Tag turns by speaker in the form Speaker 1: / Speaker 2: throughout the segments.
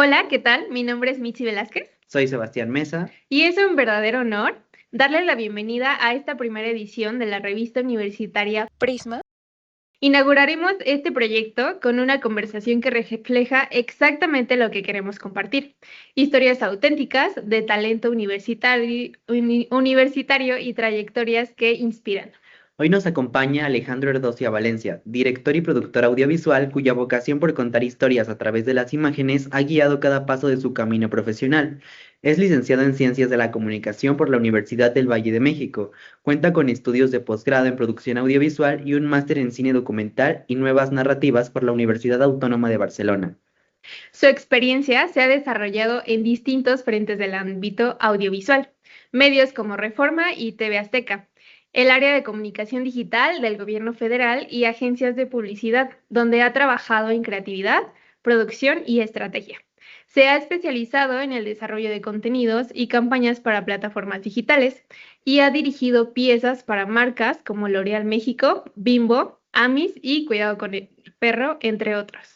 Speaker 1: Hola, ¿qué tal? Mi nombre es Mitzi Velázquez
Speaker 2: Soy Sebastián Mesa.
Speaker 1: y es un verdadero honor darles la bienvenida a esta primera edición de la revista universitaria Prisma. Inauguraremos este proyecto con una conversación que refleja exactamente lo que queremos compartir. Historias auténticas de talento universitario y trayectorias que inspiran.
Speaker 2: Hoy nos acompaña Alejandro Erdocia Valencia, director y productor audiovisual cuya vocación por contar historias a través de las imágenes ha guiado cada paso de su camino profesional. Es licenciado en Ciencias de la Comunicación por la Universidad del Valle de México. Cuenta con estudios de posgrado en producción audiovisual y un máster en cine documental y nuevas narrativas por la Universidad Autónoma de Barcelona.
Speaker 1: Su experiencia se ha desarrollado en distintos frentes del ámbito audiovisual, medios como Reforma y TV Azteca, el área de comunicación digital del gobierno federal y agencias de publicidad, donde ha trabajado en creatividad, producción y estrategia. Se ha especializado en el desarrollo de contenidos y campañas para plataformas digitales y ha dirigido piezas para marcas como L'Oréal México, Bimbo, Amis y Cuidado con el perro, entre otros.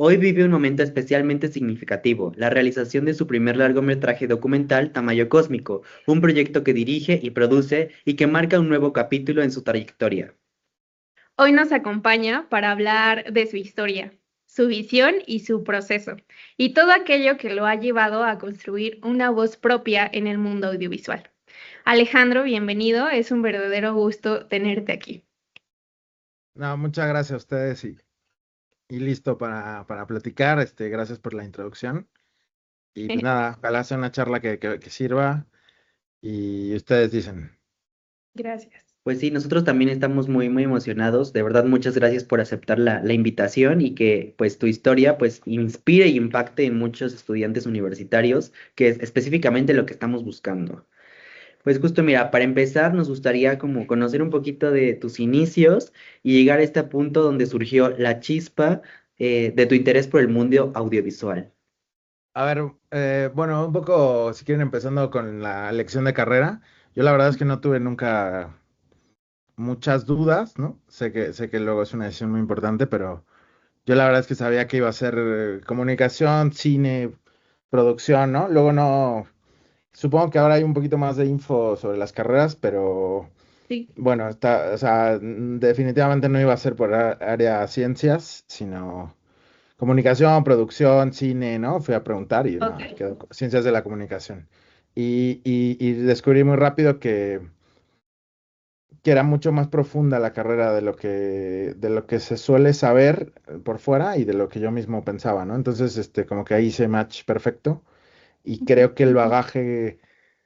Speaker 2: Hoy vive un momento especialmente significativo, la realización de su primer largometraje documental Tamayo Cósmico, un proyecto que dirige y produce y que marca un nuevo capítulo en su trayectoria.
Speaker 1: Hoy nos acompaña para hablar de su historia, su visión y su proceso, y todo aquello que lo ha llevado a construir una voz propia en el mundo audiovisual. Alejandro, bienvenido, es un verdadero gusto tenerte aquí.
Speaker 3: No, muchas gracias a ustedes y listo para platicar. Gracias por la introducción. Y pues nada, ojalá sea una charla que sirva y ustedes dicen.
Speaker 1: Gracias.
Speaker 2: Pues sí, nosotros también estamos muy emocionados. De verdad, muchas gracias por aceptar la invitación y que pues tu historia pues inspire y impacte en muchos estudiantes universitarios, que es específicamente lo que estamos buscando. Pues justo mira, para empezar nos gustaría como conocer un poquito de tus inicios y llegar a este punto donde surgió la chispa de tu interés por el mundo audiovisual.
Speaker 3: A ver, bueno, un poco, si quieren, empezando con la elección de carrera. Yo la verdad es que no tuve nunca muchas dudas, ¿no? Sé que luego es una decisión muy importante, pero yo la verdad es que sabía que iba a ser comunicación, cine, producción, ¿no? Luego no. Supongo que ahora hay un poquito más de info sobre las carreras, pero
Speaker 1: Sí,
Speaker 3: bueno, o sea, definitivamente no iba a ser por área ciencias, sino comunicación, producción, cine, ¿no? Fui a preguntar y no,
Speaker 1: ok.
Speaker 3: quedó ciencias de la comunicación. Y descubrí muy rápido que era mucho más profunda la carrera de lo que se suele saber por fuera y de lo que yo mismo pensaba, ¿no? Entonces, como que ahí hice match perfecto y creo que el bagaje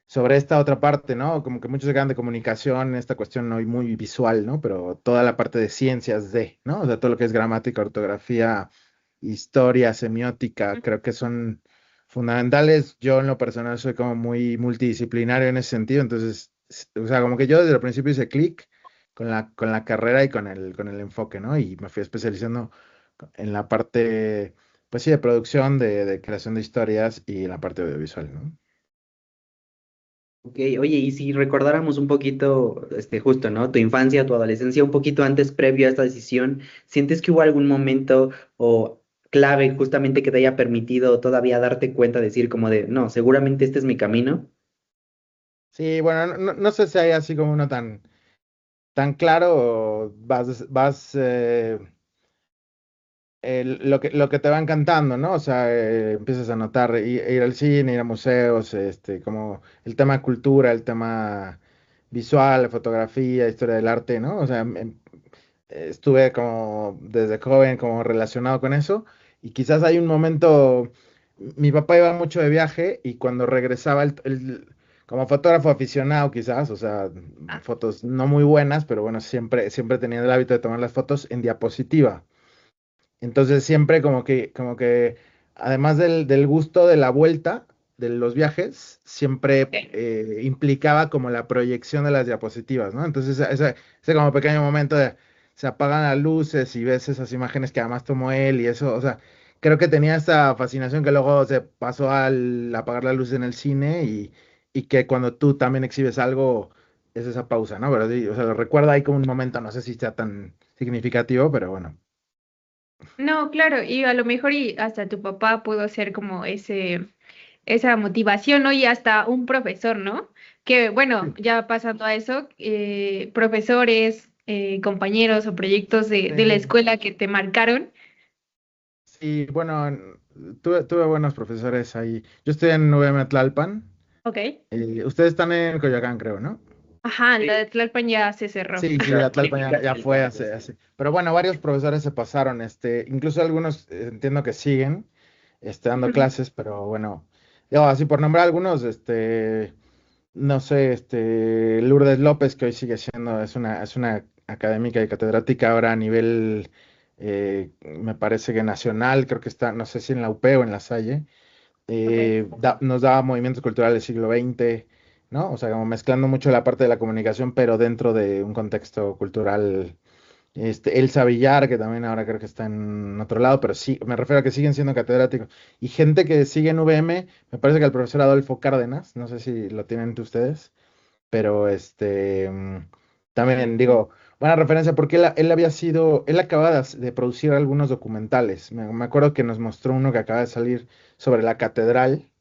Speaker 3: sobre esta otra parte, ¿no? Como que muchos se quedan de comunicación, esta cuestión hoy muy visual, ¿no? Pero toda la parte de ciencias de, ¿no? O sea, todo lo que es gramática, ortografía, historia, semiótica, creo que son fundamentales. Yo en lo personal soy como muy multidisciplinario en ese sentido, entonces, o sea, como que yo desde el principio hice clic con la carrera y con el enfoque, ¿no? Y me fui especializando en la parte, pues sí, de producción, de creación de historias y en la parte audiovisual, ¿no?
Speaker 2: Ok, oye, y si recordáramos un poquito, justo, ¿no? Tu infancia, tu adolescencia, un poquito antes, previo a esta decisión, ¿sientes que hubo algún momento o clave justamente que te haya permitido todavía darte cuenta, decir como de, no, seguramente este es mi camino?
Speaker 3: Sí, bueno, no sé si hay así como uno tan claro, o lo que te va encantando, ¿no? O sea, empiezas a notar, ir al cine, ir a museos, como el tema cultura, el tema visual, fotografía, historia del arte, ¿no? O sea, estuve como desde joven como relacionado con eso y quizás hay un momento, mi papá iba mucho de viaje y cuando regresaba como fotógrafo aficionado quizás, o sea,
Speaker 1: Ah,
Speaker 3: fotos no muy buenas, pero bueno, siempre tenía el hábito de tomar las fotos en diapositiva. Entonces siempre como que, además del gusto de la vuelta, de los viajes, siempre
Speaker 1: ok.
Speaker 3: implicaba como la proyección de las diapositivas, ¿no? Entonces ese como pequeño momento de se apagan las luces y ves esas imágenes que además tomó él y eso, o sea, creo que tenía esta fascinación que luego se pasó al apagar las luces en el cine y que cuando tú también exhibes algo es esa pausa, ¿no? Pero sí, o sea, lo recuerdo ahí como un momento, no sé si sea tan significativo, pero bueno.
Speaker 1: No, claro, y a lo mejor y hasta tu papá pudo ser como esa motivación, ¿no? Y hasta un profesor, ¿no? Que bueno,
Speaker 3: Sí.
Speaker 1: ya pasando a eso, profesores, compañeros o proyectos de la
Speaker 3: Sí,
Speaker 1: escuela que te marcaron.
Speaker 3: sí, bueno, tuve buenos profesores ahí. Yo estoy en UVM Tlalpan.
Speaker 1: Ok.
Speaker 3: Ustedes están en Coyoacán, creo, ¿no?
Speaker 1: Ajá, la
Speaker 2: Sí,
Speaker 1: de Tlalpan ya se cerró.
Speaker 3: Sí, sí,
Speaker 2: la
Speaker 3: la Tlalpan
Speaker 2: política
Speaker 3: ya
Speaker 2: del
Speaker 3: fue
Speaker 2: campus.
Speaker 3: hace. Pero bueno, varios profesores se pasaron, incluso algunos entiendo que siguen, dando
Speaker 1: Ujú.
Speaker 3: clases, pero bueno, digo, así por nombrar algunos, no sé, Lourdes López, que hoy sigue siendo, es una académica y catedrática ahora a nivel, me parece que nacional, creo que está, no sé si en la UP o en la Salle,
Speaker 1: Ok.
Speaker 3: nos daba movimientos culturales del siglo XX, ¿no? O sea, como mezclando mucho la parte de la comunicación, pero dentro de un contexto cultural. Elsa Villar, que también ahora creo que está en otro lado, pero sí, me refiero a que siguen siendo catedráticos. Y gente que sigue en VM, me parece que el profesor Adolfo Cárdenas, no sé si lo tienen ustedes, pero también digo, buena referencia porque él acababa de producir algunos documentales. Me acuerdo que nos mostró uno que acaba de salir sobre la catedral,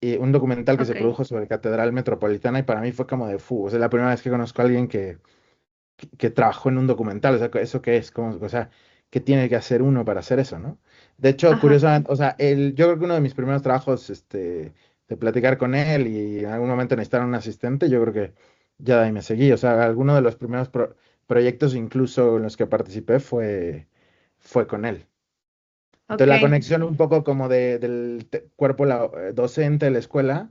Speaker 3: y un documental que se
Speaker 1: Ok.
Speaker 3: produjo sobre Catedral Metropolitana, y para mí fue como de fu, o sea, la primera vez que conozco a alguien que trabajó en un documental, o sea, ¿eso qué es? O sea, ¿qué tiene que hacer uno para hacer eso, no? De hecho,
Speaker 1: Ajá.
Speaker 3: curiosamente, o sea, yo creo que uno de mis primeros trabajos, de platicar con él y en algún momento necesitar un asistente, yo creo que ya de ahí me seguí, o sea, alguno de los primeros proyectos incluso en los que participé fue con él. Entonces, la
Speaker 1: Ok.
Speaker 3: conexión un poco como del cuerpo docente de la escuela,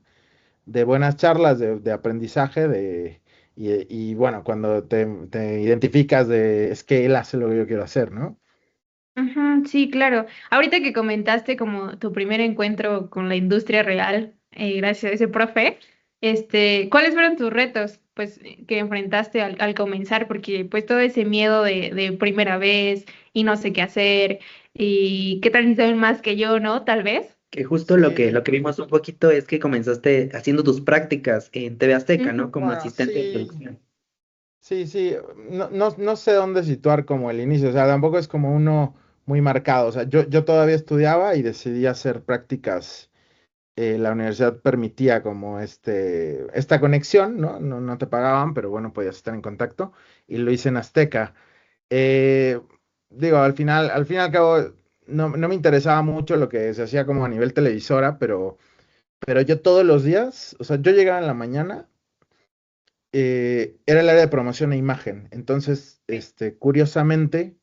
Speaker 3: de buenas charlas, de aprendizaje, y bueno, cuando te identificas es que él hace lo que yo quiero hacer, ¿no?
Speaker 1: Ujú, sí, claro. Ahorita que comentaste como tu primer encuentro con la industria real, gracias a ese profe, ¿cuáles fueron tus retos, pues, que enfrentaste al comenzar? Porque, pues, todo ese miedo de primera vez y no sé qué hacer y qué tal si saben más que yo, ¿no? Tal vez.
Speaker 2: Que justo
Speaker 3: Sí,
Speaker 2: lo que vimos un poquito es que comenzaste haciendo tus prácticas en TV Azteca,
Speaker 1: Ujú.
Speaker 2: ¿no? Como
Speaker 3: bueno,
Speaker 2: asistente de
Speaker 3: sí,
Speaker 2: producción.
Speaker 3: sí, sí, no sé dónde situar como el inicio, o sea, tampoco es como uno muy marcado, o sea, yo todavía estudiaba y decidí hacer prácticas. La universidad permitía como esta conexión, ¿no? No te pagaban, pero bueno, podías estar en contacto, y lo hice en Azteca. Eh, Digo, al fin y al cabo, no me interesaba mucho lo que se hacía como a nivel televisora, pero yo todos los días, o sea, yo llegaba en la mañana, era el área de promoción e imagen. Entonces, curiosamente,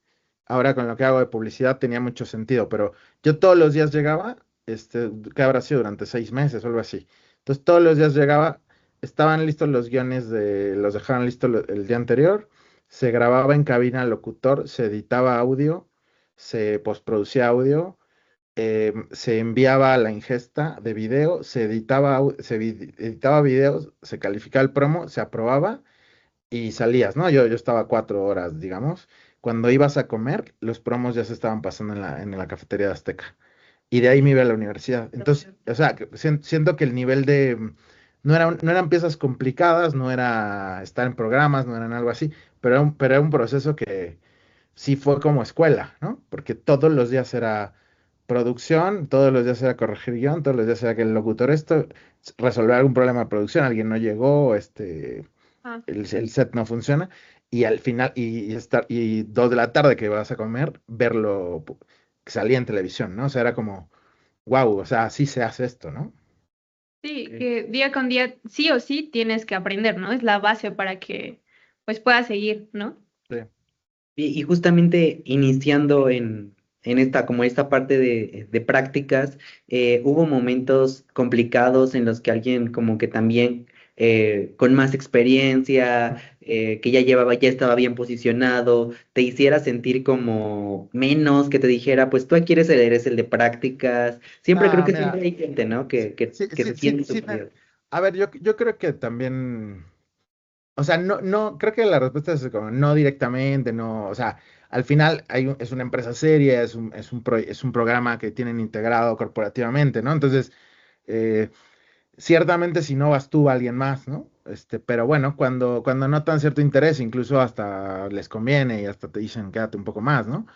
Speaker 3: ahora con lo que hago de publicidad tenía mucho sentido, pero yo todos los días llegaba, que habrá sido durante 6 meses o algo así. Entonces, todos los días llegaba, estaban listos los guiones, los dejaban listos el día anterior, se grababa en cabina locutor, se editaba audio, se postproducía audio, se enviaba a la ingesta de video, se editaba videos, se calificaba el promo, se aprobaba y salías, ¿no? Yo estaba 4 horas, digamos. Cuando ibas a comer, los promos ya se estaban pasando en la cafetería de Azteca. Y de ahí me iba a la universidad. Entonces, o sea, siento que el nivel no eran piezas complicadas, no era estar en programas, no eran algo así, pero era un proceso que sí fue como escuela, ¿no? Porque todos los días era producción, todos los días era corregir guión, todos los días era que el locutor resolver algún problema de producción, alguien no llegó,
Speaker 1: Ah,
Speaker 3: el set no funciona, y al final, y 2 de la tarde que vas a comer, verlo que salía en televisión, ¿no? O sea, era como, wow, o sea, así se hace esto, ¿no?
Speaker 1: sí,
Speaker 2: Ok.
Speaker 1: que día con día, sí o sí, tienes que aprender, ¿no? Es la base para que, pues, puedas seguir, ¿no?
Speaker 3: Sí.
Speaker 2: Y justamente iniciando en esta, como esta parte de prácticas, hubo momentos complicados en los que alguien como que también con más experiencia, que ya llevaba, ya estaba bien posicionado, te hiciera sentir como menos, que te dijera, pues tú aquí eres el de prácticas. Siempre creo
Speaker 3: No,
Speaker 2: que
Speaker 3: mira,
Speaker 2: siempre hay gente, ¿no?
Speaker 3: sí,
Speaker 2: Que
Speaker 3: sí,
Speaker 2: se
Speaker 3: sí,
Speaker 2: siente
Speaker 3: sí,
Speaker 2: superior.
Speaker 3: a ver, yo creo que también. O sea, no, creo que la respuesta es como no directamente, no, o sea, al final es una empresa seria, es un programa que tienen integrado corporativamente, ¿no? Entonces, eh, ciertamente si no vas tú, alguien más, ¿no? Pero bueno, cuando notan cierto interés, incluso hasta les conviene y hasta te dicen quédate un poco más, ¿no?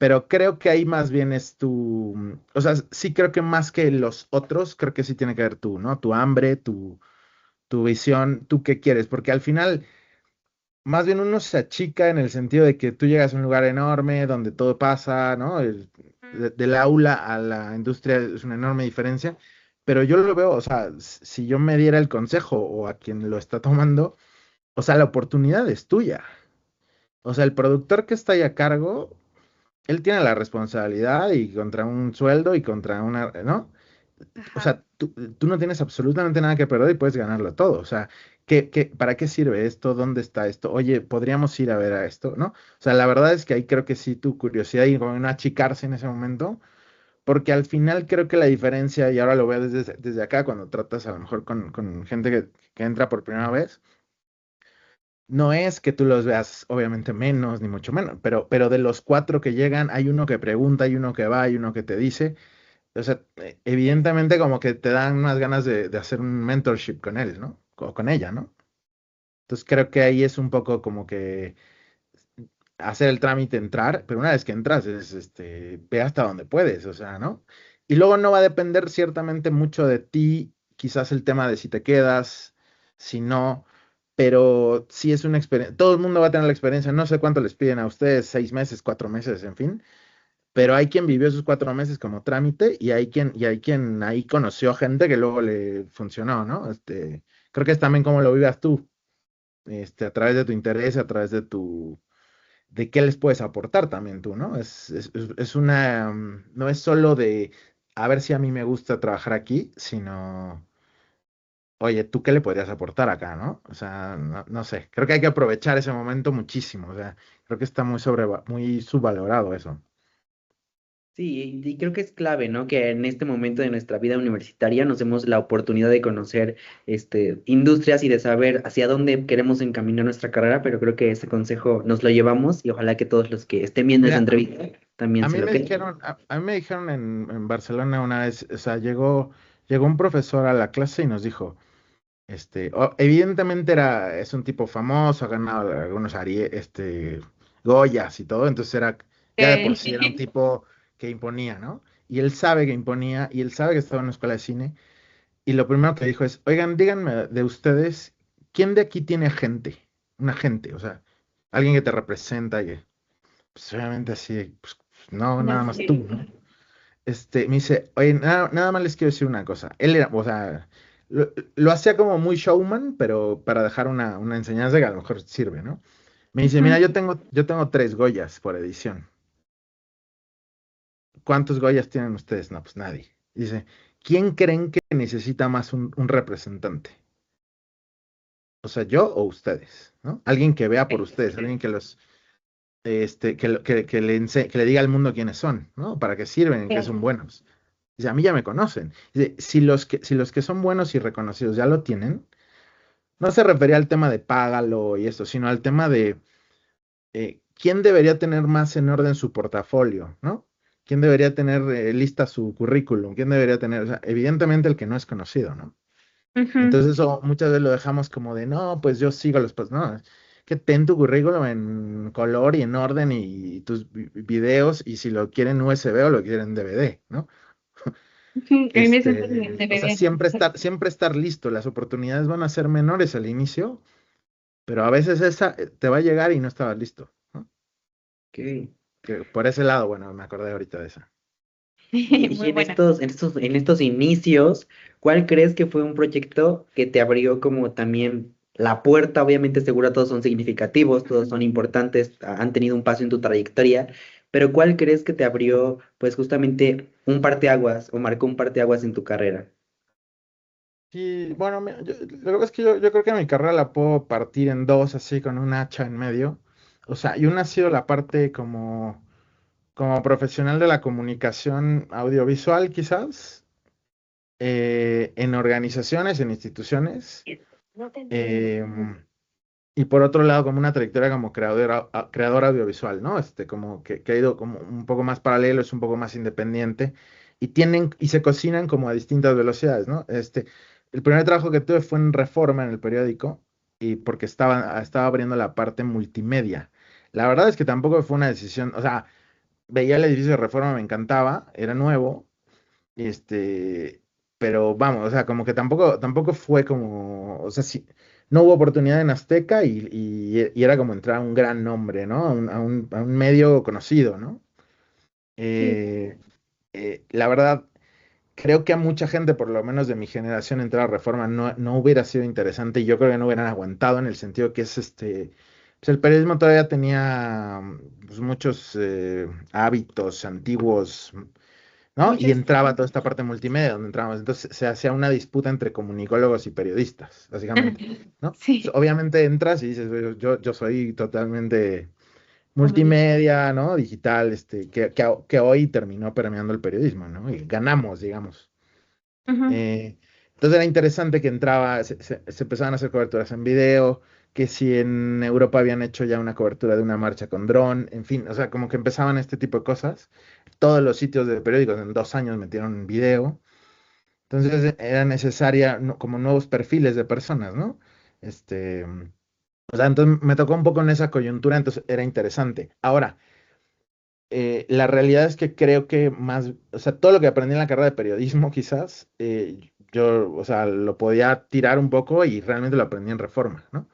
Speaker 3: pero creo que ahí más bien es o sea, sí creo que más que los otros, creo que sí tiene que ver tú, ¿no? Tu hambre, tu visión, tú qué quieres, porque al final, más bien uno se achica en el sentido de que tú llegas a un lugar enorme donde todo pasa, ¿no? Del aula a la industria es una enorme diferencia, pero yo lo veo, o sea, si yo me diera el consejo o a quien lo está tomando, o sea, la oportunidad es tuya. O sea, el productor que está ahí a cargo, él tiene la responsabilidad y contra un sueldo y contra una, ¿no? O
Speaker 1: Ajá.
Speaker 3: sea, tú no tienes absolutamente nada que perder y puedes ganarlo todo. O sea, para qué sirve esto? ¿Dónde está esto? Oye, podríamos ir a ver a esto, ¿no? O sea, la verdad es que ahí creo que sí tu curiosidad y como no achicarse en ese momento, porque al final creo que la diferencia, y ahora lo veo desde acá, cuando tratas a lo mejor con gente que entra por primera vez, no es que tú los veas obviamente menos, ni mucho menos, pero de los cuatro que llegan, hay uno que pregunta, hay uno que va, hay uno que te dice. O sea, evidentemente como que te dan unas ganas de hacer un mentorship con él, ¿no? O con ella, ¿no? Entonces creo que ahí es un poco como que hacer el trámite, entrar, pero una vez que entras es, ve hasta donde puedes, o sea, ¿no? Y luego no va a depender ciertamente mucho de ti, quizás el tema de si te quedas, si no, pero sí es una experiencia, todo el mundo va a tener la experiencia, no sé cuánto les piden a ustedes, 6 meses, 4 meses, en fin, pero hay quien vivió esos 4 meses como trámite y hay quien ahí conoció gente que luego le funcionó, ¿no? Creo que es también como lo vivas tú, a través de tu interés, a través de qué les puedes aportar también tú, ¿no? No es solo de a ver si a mí me gusta trabajar aquí, sino, oye, ¿tú qué le podrías aportar acá, ¿no? O sea, no sé, creo que hay que aprovechar ese momento muchísimo, o sea, creo que está muy subvalorado eso.
Speaker 2: Sí, y creo que es clave, ¿no? Que en este momento de nuestra vida universitaria nos demos la oportunidad de conocer industrias y de saber hacia dónde queremos encaminar nuestra carrera, pero creo que ese consejo nos lo llevamos y ojalá que todos los que estén viendo esa
Speaker 3: Mira,
Speaker 2: entrevista también
Speaker 3: a
Speaker 2: se
Speaker 3: mí
Speaker 2: lo
Speaker 3: me
Speaker 2: queden.
Speaker 3: dijeron, a mí me dijeron en Barcelona una vez, o sea, llegó un profesor a la clase y nos dijo, evidentemente es un tipo famoso, ha ganado algunos Goyas y todo, entonces ya de por sí era un
Speaker 1: Ok.
Speaker 3: tipo que imponía, ¿no? Y él sabe que imponía, y él sabe que estaba en una escuela de cine, y lo primero que dijo es, oigan, díganme de ustedes, ¿quién de aquí tiene agente? Un agente, o sea, alguien que te representa, y pues obviamente así, pues no,
Speaker 1: No
Speaker 3: nada más tú,
Speaker 1: sé.
Speaker 3: ¿no? Me dice, oye, nada más les quiero decir una cosa. Él era, o sea, lo hacía como muy showman, pero para dejar una enseñanza que a lo mejor sirve, ¿no? Me dice, mira,
Speaker 1: Ujú.
Speaker 3: yo tengo 3 Goyas por edición. ¿Cuántos Goyas tienen ustedes? No, pues nadie. Dice, ¿quién creen que necesita más un representante? O sea, yo o ustedes, ¿no? Alguien que vea por ustedes, alguien que los, que le diga al mundo quiénes son, ¿no? Para qué sirven y qué son
Speaker 1: Claro.
Speaker 3: buenos. Dice, a mí ya me conocen. Dice, si los que son buenos y reconocidos ya lo tienen, no se refería al tema de págalo y esto, sino al tema de quién debería tener más en orden su portafolio, ¿no? ¿Quién debería tener lista su currículum? ¿Quién debería tener? O sea, evidentemente el que no es conocido, ¿no?
Speaker 1: Ujú.
Speaker 3: Entonces eso muchas veces lo dejamos como de, no, pues yo sigo los pasos. No, es que ten tu currículum en color y en orden y tus videos y si lo quieren USB o lo quieren DVD, ¿no?
Speaker 1: Ujú. A mí me siento en
Speaker 3: O sea,
Speaker 1: DVD.
Speaker 3: siempre estar listo. Las oportunidades van a ser menores al inicio, pero a veces esa te va a llegar y no estabas listo, ¿no?
Speaker 2: Ok.
Speaker 3: Que por ese lado, bueno, me acordé ahorita de esa.
Speaker 2: Y
Speaker 1: Muy
Speaker 2: en
Speaker 1: buena.
Speaker 2: estos inicios, ¿cuál crees que fue un proyecto que te abrió como también la puerta? Obviamente, seguro todos son significativos, todos son importantes, han tenido un paso en tu trayectoria, pero ¿cuál crees que te abrió, pues justamente un parteaguas o marcó un parteaguas en tu carrera?
Speaker 3: Sí, bueno, lo que pasa es que yo creo que mi carrera la puedo partir en dos, así con un hacha en medio. O sea, y una ha sido la parte como profesional de la comunicación audiovisual, quizás, en organizaciones, en instituciones. em, y por otro lado, como una trayectoria como creador audiovisual, ¿no? Como que ha ido como un poco más paralelo, es un poco más independiente, y se cocinan como a distintas velocidades, ¿no? El primer trabajo que tuve fue en Reforma, en el periódico, y porque estaba abriendo la parte multimedia. La verdad es que tampoco fue una decisión, o sea, veía el edificio de Reforma, me encantaba, era nuevo, este, pero vamos, o sea, como que tampoco fue como, o sea, sí, no hubo oportunidad en Azteca y era como entrar a un gran nombre, ¿no? A un medio conocido, ¿no?
Speaker 1: Sí.
Speaker 3: Eh, la verdad, creo que a mucha gente, por lo menos de mi generación, entrar a Reforma no hubiera sido interesante y yo creo que no hubieran aguantado en el sentido que es pues el periodismo todavía tenía pues, muchos hábitos antiguos, ¿no? Y
Speaker 1: Muchas.
Speaker 3: entraba toda esta parte multimedia donde entrábamos. Entonces se hacía una disputa entre comunicólogos y periodistas, básicamente, ¿no? Entonces,
Speaker 1: Sí,
Speaker 3: obviamente entras y dices, yo soy totalmente
Speaker 1: comunista.
Speaker 3: multimedia, ¿no? Digital, que hoy terminó permeando el periodismo, ¿no? Y ganamos, digamos.
Speaker 1: Ujú.
Speaker 3: Entonces era interesante que entraba, se empezaban a hacer coberturas en video, que si en Europa habían hecho ya una cobertura de una marcha con dron, en fin, o sea, como que empezaban este tipo de cosas. Todos los sitios de periódicos en 2 años metieron video. Entonces era necesaria como nuevos perfiles de personas, ¿no? Este, o sea, entonces me tocó un poco en esa coyuntura, entonces era interesante. Ahora, la realidad es que creo que más, o sea, todo lo que aprendí en la carrera de periodismo, quizás, yo, o sea, lo podía tirar un poco y realmente lo aprendí en Reforma, ¿no?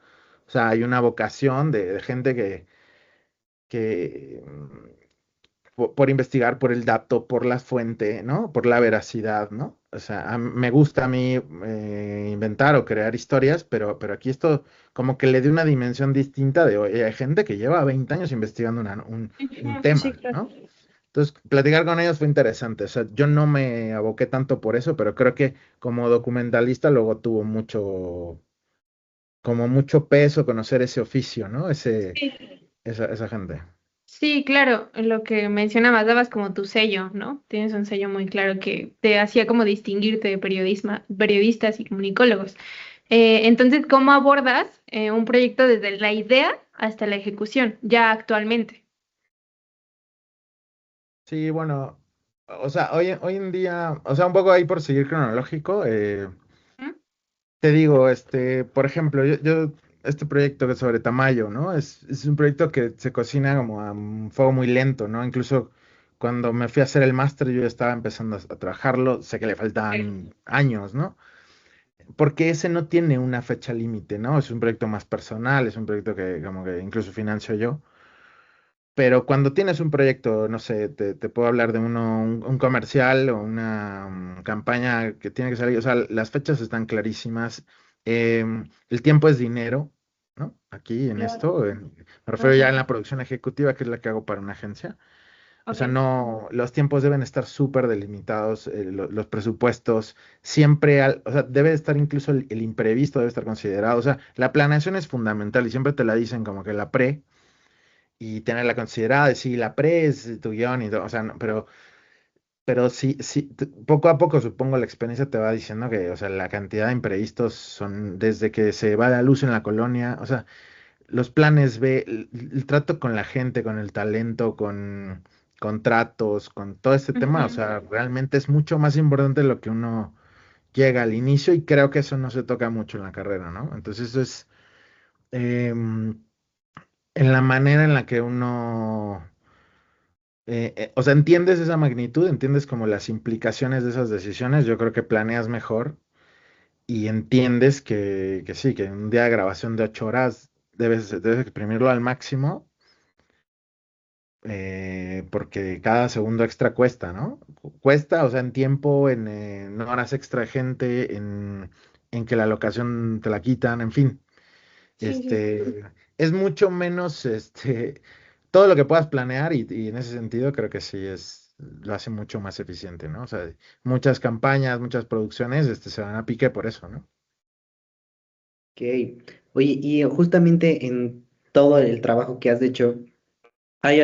Speaker 3: O sea, hay una vocación de gente que por investigar, por el dato, por la fuente, ¿no? Por la veracidad, ¿no? O sea, me gusta a mí inventar o crear historias, pero aquí esto como que le dio una dimensión distinta de, oye, hay gente que lleva 20 años investigando un
Speaker 1: Ujú, sí,
Speaker 3: tema,
Speaker 1: claro.
Speaker 3: ¿no? Entonces, platicar con ellos fue interesante. O sea, yo no me aboqué tanto por eso, pero creo que como documentalista luego tuvo como mucho peso conocer ese oficio, ¿no?
Speaker 1: Sí.
Speaker 3: Esa gente.
Speaker 1: Sí, claro, lo que mencionabas, dabas como tu sello, ¿no? Tienes un sello muy claro que te hacía como distinguirte de periodistas y comunicólogos. Entonces, ¿cómo abordas un proyecto desde la idea hasta la ejecución, ya actualmente?
Speaker 3: Sí, bueno, o sea, hoy en día, o sea, un poco ahí por seguir cronológico,
Speaker 1: ¿Mm?
Speaker 3: te digo, por ejemplo, este proyecto que es sobre Tamayo, ¿no? Es un proyecto que se cocina como a un fuego muy lento, ¿no? Incluso cuando me fui a hacer el máster yo ya estaba empezando a trabajarlo, sé que le faltan años, ¿no? Porque ese no tiene una fecha límite, ¿no? Es un proyecto más personal, es un proyecto que como que incluso financio yo. Pero cuando tienes un proyecto, no sé, te puedo hablar de un comercial o una campaña que tiene que salir, o sea, las fechas están clarísimas, el tiempo es dinero, ¿no? Aquí en
Speaker 1: Claro.
Speaker 3: esto, me refiero ya
Speaker 1: Ajá.
Speaker 3: en la producción ejecutiva, que es la que hago para una agencia. O
Speaker 1: Ok.
Speaker 3: sea, no, los tiempos deben estar súper delimitados, los presupuestos, siempre, o sea, debe estar incluso el imprevisto, debe estar considerado. O sea, la planeación es fundamental y siempre te la dicen como que la pre y tenerla considerada, decir la pre es tu guión y todo, o sea, pero sí, sí, poco a poco supongo la experiencia te va diciendo que, o sea, la cantidad de imprevistos son desde que se va la luz en la colonia, o sea, los planes B, el trato con la gente, con el talento, con contratos, con todo este tema, o
Speaker 1: Ujú.
Speaker 3: sea, realmente es mucho más importante de lo que uno llega al inicio y creo que eso no se toca mucho en la carrera, ¿no? Entonces eso es en la manera en la que uno, o sea, entiendes esa magnitud, entiendes como las implicaciones de esas decisiones, yo creo que planeas mejor y entiendes que sí, que un día de grabación de 8 horas debes exprimirlo al máximo porque cada segundo extra cuesta, ¿no? Cuesta, o sea, en tiempo, en horas extra de gente, en que la locación te la quitan, en fin.
Speaker 1: Sí, sí.
Speaker 3: Es mucho menos, todo lo que puedas planear y en ese sentido creo que sí lo hace mucho más eficiente, ¿no? O sea, muchas campañas, muchas producciones, se van a pique por eso, ¿no?
Speaker 2: Ok. Oye, y justamente en todo el trabajo que has hecho, ¿hay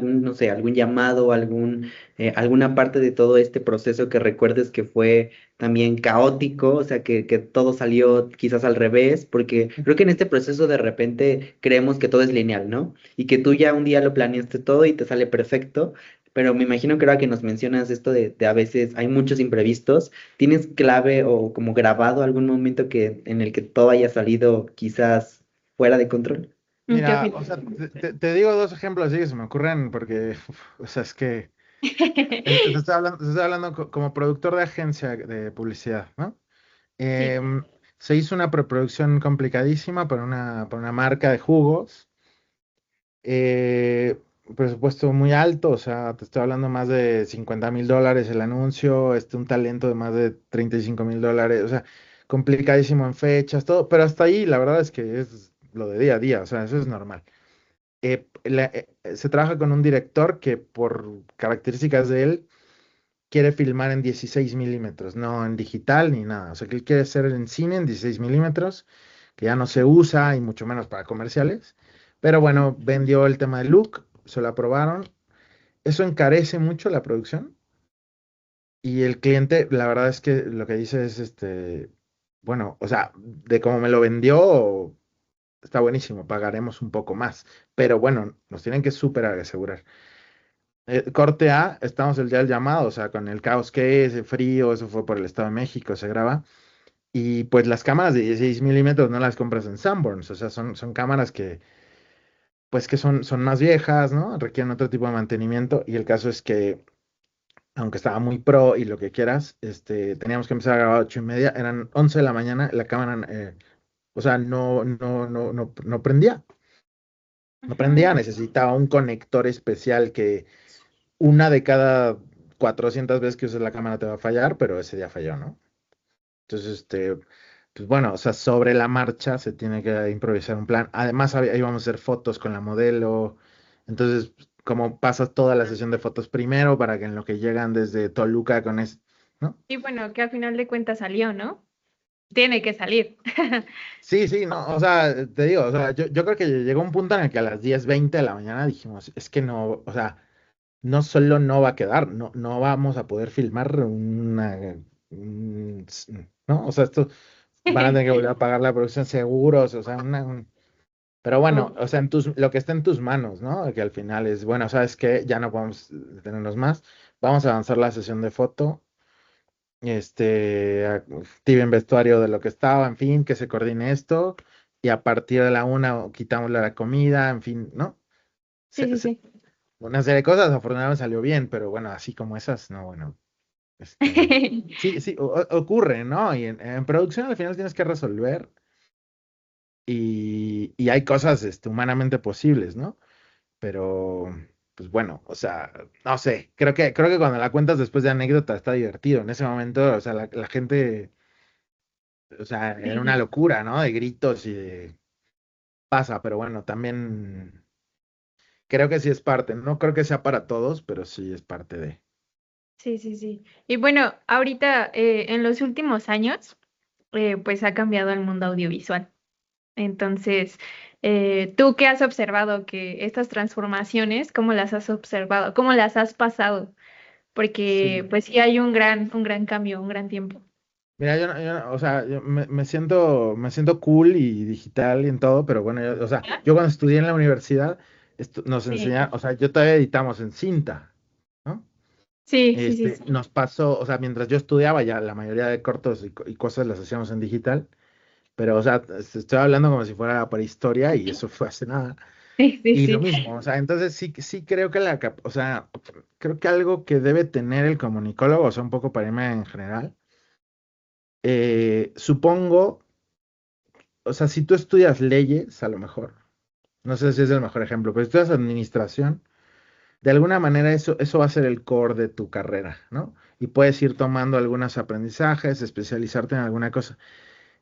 Speaker 2: no sé, algún llamado, alguna parte de todo este proceso que recuerdes que fue también caótico? O sea, que todo salió quizás al revés, porque creo que en este proceso de repente creemos que todo es lineal, ¿no? Y que tú ya un día lo planeaste todo y te sale perfecto, pero me imagino que ahora que nos mencionas esto de a veces hay muchos imprevistos, ¿tienes clave o como grabado algún momento en el que todo haya salido quizás fuera de control?
Speaker 1: ¿Qué
Speaker 3: Mira, o
Speaker 1: opinas?
Speaker 3: sea, te digo dos ejemplos así que se me ocurren porque, o sea, es que te estoy hablando como productor de agencia de publicidad, ¿no?
Speaker 1: Sí,
Speaker 3: Se hizo una preproducción complicadísima para una marca de jugos, eh, presupuesto muy alto, o sea, te estoy hablando más de $50,000 el anuncio, un talento de más de $35,000, o sea, complicadísimo en fechas, todo, pero hasta ahí la verdad es que es lo de día a día, o sea, eso es normal. Se trabaja con un director que por características de él quiere filmar en 16 milímetros, no en digital ni nada. O sea, que él quiere hacer en cine en 16 milímetros, que ya no se usa y mucho menos para comerciales. Pero bueno, vendió el tema de look, se lo aprobaron. Eso encarece mucho la producción y el cliente, la verdad es que lo que dice es, bueno, o sea, de cómo me lo vendió, está buenísimo, pagaremos un poco más. Pero bueno, nos tienen que súper asegurar. Corte A, estamos el día del llamado, o sea, con el caos que es, el frío, eso fue por el Estado de México, se graba. Y pues las cámaras de 16 milímetros no las compras en Sanborns, o sea, son cámaras que, pues que son más viejas, ¿no? Requieren otro tipo de mantenimiento. Y el caso es que, aunque estaba muy pro y lo que quieras, teníamos que empezar a grabar a 8:30, eran 11 de la mañana, la cámara, o sea, no prendía, no
Speaker 1: ujú,
Speaker 3: prendía, necesitaba un conector especial que una de cada 400 veces que uses la cámara te va a fallar, pero ese día falló, ¿no? Entonces, pues bueno, o sea, sobre la marcha se tiene que improvisar un plan. Además, íbamos a hacer fotos con la modelo. Entonces, como pasas toda la sesión de fotos primero para que en lo que llegan desde Toluca con eso, ¿no?
Speaker 1: y bueno, que al final de cuentas salió, ¿no? Tiene que salir.
Speaker 3: Sí, sí, no, o sea, te digo, o sea, yo creo que llegó un punto en el que a las 10:20 de la mañana dijimos, es que no, o sea, no solo no va a quedar, no vamos a poder filmar un- ¿no? O sea, esto van a tener que volver a pagar la producción seguros, o sea, pero bueno,
Speaker 1: Oh,
Speaker 3: o sea, lo que está en tus manos, ¿no? Que al final es, bueno, ¿sabes qué? Ya no podemos detenernos más, vamos a avanzar la sesión de foto, activen vestuario de lo que estaba, en fin, que se coordine esto, y a partir de la 1 quitamos la comida, en fin, ¿no?
Speaker 1: sí, sí, sí.
Speaker 3: Una serie de cosas, afortunadamente salió bien, pero bueno, así como esas, no, bueno, sí, sí, ocurre, ¿no? Y en producción al final tienes que resolver y hay cosas, humanamente posibles, ¿no? Pero, pues bueno, o sea, no sé, creo que cuando la cuentas después de anécdota está divertido. En ese momento, o sea, la gente, o sea, era una
Speaker 1: Sí,
Speaker 3: locura, ¿no? De gritos y de pasa, pero bueno, también creo que sí es parte, no creo que sea para todos, pero sí es parte de.
Speaker 1: sí, sí, sí. Y bueno, ahorita en los últimos años, pues ha cambiado el mundo audiovisual. Entonces, ¿tú qué has observado que estas transformaciones, cómo las has observado, cómo las has pasado? Porque
Speaker 3: Sí.
Speaker 1: pues sí hay un gran cambio, un gran tiempo.
Speaker 3: Mira, o sea, yo me siento cool y digital y en todo, pero bueno, o sea, yo cuando estudié en la universidad, nos
Speaker 1: Sí,
Speaker 3: enseñaron, o sea, yo todavía editamos en cinta, ¿no?
Speaker 1: sí, sí, sí, sí.
Speaker 3: Nos pasó, o sea, mientras yo estudiaba ya la mayoría de cortos y cosas las hacíamos en digital, pero, o sea, estoy hablando como si fuera la prehistoria y eso fue hace nada.
Speaker 1: Sí, sí,
Speaker 3: Y lo
Speaker 1: sí.
Speaker 3: mismo, o sea, entonces sí creo que o sea, creo que algo que debe tener el comunicólogo, o sea, un poco para irme en general, supongo, o sea, si tú estudias leyes, a lo mejor, no sé si es el mejor ejemplo, pero si estudias administración, de alguna manera eso va a ser el core de tu carrera, ¿no? Y puedes ir tomando algunos aprendizajes, especializarte en alguna cosa.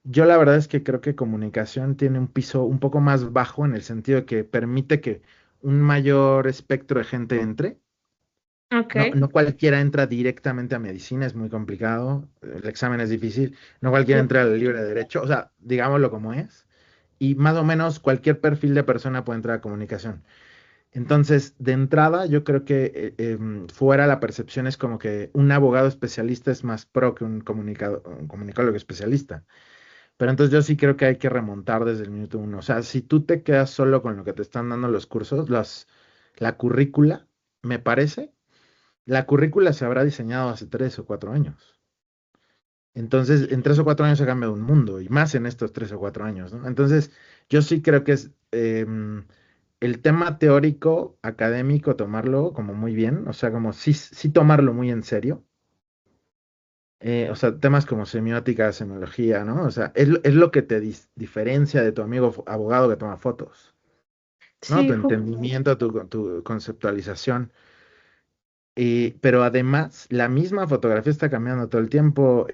Speaker 3: Yo la verdad es que creo que comunicación tiene un piso un poco más bajo en el sentido de que permite que un mayor espectro de gente entre.
Speaker 1: Ok.
Speaker 3: No, no cualquiera entra directamente a medicina, es muy complicado, el examen es difícil, no cualquiera
Speaker 1: Uf,
Speaker 3: entra al libre derecho, o sea, digámoslo como es, y más o menos cualquier perfil de persona puede entrar a comunicación. Entonces, de entrada, yo creo que fuera la percepción es como que un abogado especialista es más pro que un comunicólogo especialista. Pero entonces yo sí creo que hay que remontar desde el minuto uno. O sea, si tú te quedas solo con lo que te están dando los cursos, la currícula, me parece, la currícula se habrá diseñado hace 3 o 4 años. Entonces, en 3 o 4 años se ha cambiado un mundo, y más en estos 3 o 4 años, ¿no? Entonces, yo sí creo que es el tema teórico, académico, tomarlo como muy bien, o sea, como sí, sí tomarlo muy en serio. O sea, temas como semiótica, semiología, ¿no? O sea, es lo que te diferencia de tu amigo abogado que toma fotos, ¿no?
Speaker 1: Sí,
Speaker 3: Tu entendimiento, tu conceptualización. Pero además, la misma fotografía está cambiando todo el tiempo.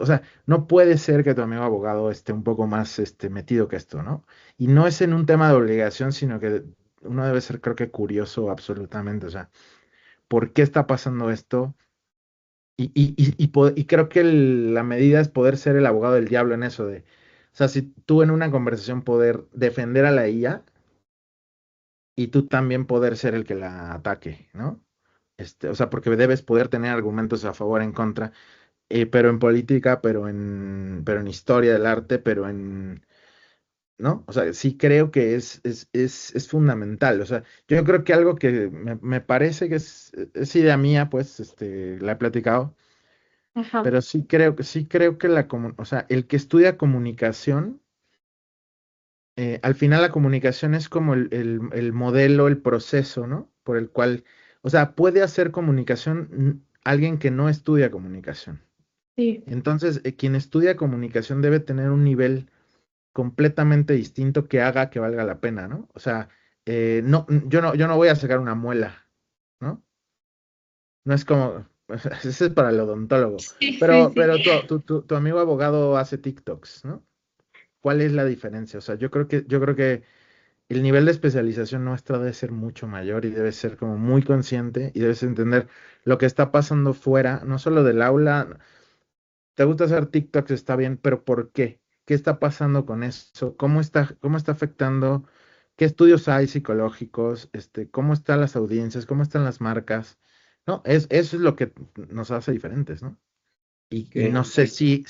Speaker 3: O sea, no puede ser que tu amigo abogado esté un poco más metido que esto, ¿no? Y no es en un tema de obligación, sino que uno debe ser, creo que, curioso absolutamente. O sea, ¿por qué está pasando esto? Y creo que la medida es poder ser el abogado del diablo en eso o sea, si tú en una conversación poder defender a la IA y tú también poder ser el que la ataque, ¿no? O sea, porque debes poder tener argumentos a favor, en contra, pero en política, pero en historia del arte, ¿no? O sea, sí creo que es fundamental. O sea, yo creo que algo que me parece que es idea mía, pues, la he platicado,
Speaker 1: ajá,
Speaker 3: pero sí creo que o sea, el que estudia comunicación, al final la comunicación es como el modelo, el proceso, ¿no? Por el cual, o sea, puede hacer comunicación alguien que no estudia comunicación.
Speaker 1: sí,
Speaker 3: Entonces, quien estudia comunicación debe tener un nivel completamente distinto que haga que valga la pena, ¿no? O sea, yo no voy a sacar una muela, ¿no? No es como, ese es para el odontólogo.
Speaker 1: sí, sí,
Speaker 3: Pero
Speaker 1: sí.
Speaker 3: tu amigo abogado hace TikToks, ¿no? ¿Cuál es la diferencia? O sea, yo creo que el nivel de especialización nuestra debe ser mucho mayor y debe ser como muy consciente y debes entender lo que está pasando fuera, no solo del aula. Te gusta hacer TikToks, está bien, pero ¿por qué? ¿Qué está pasando con eso? ¿Cómo está afectando? ¿Qué estudios hay psicológicos? ¿Cómo están las audiencias? ¿Cómo están las marcas? No, eso es lo que nos hace diferentes, ¿no? Y no
Speaker 2: Que
Speaker 3: sé si,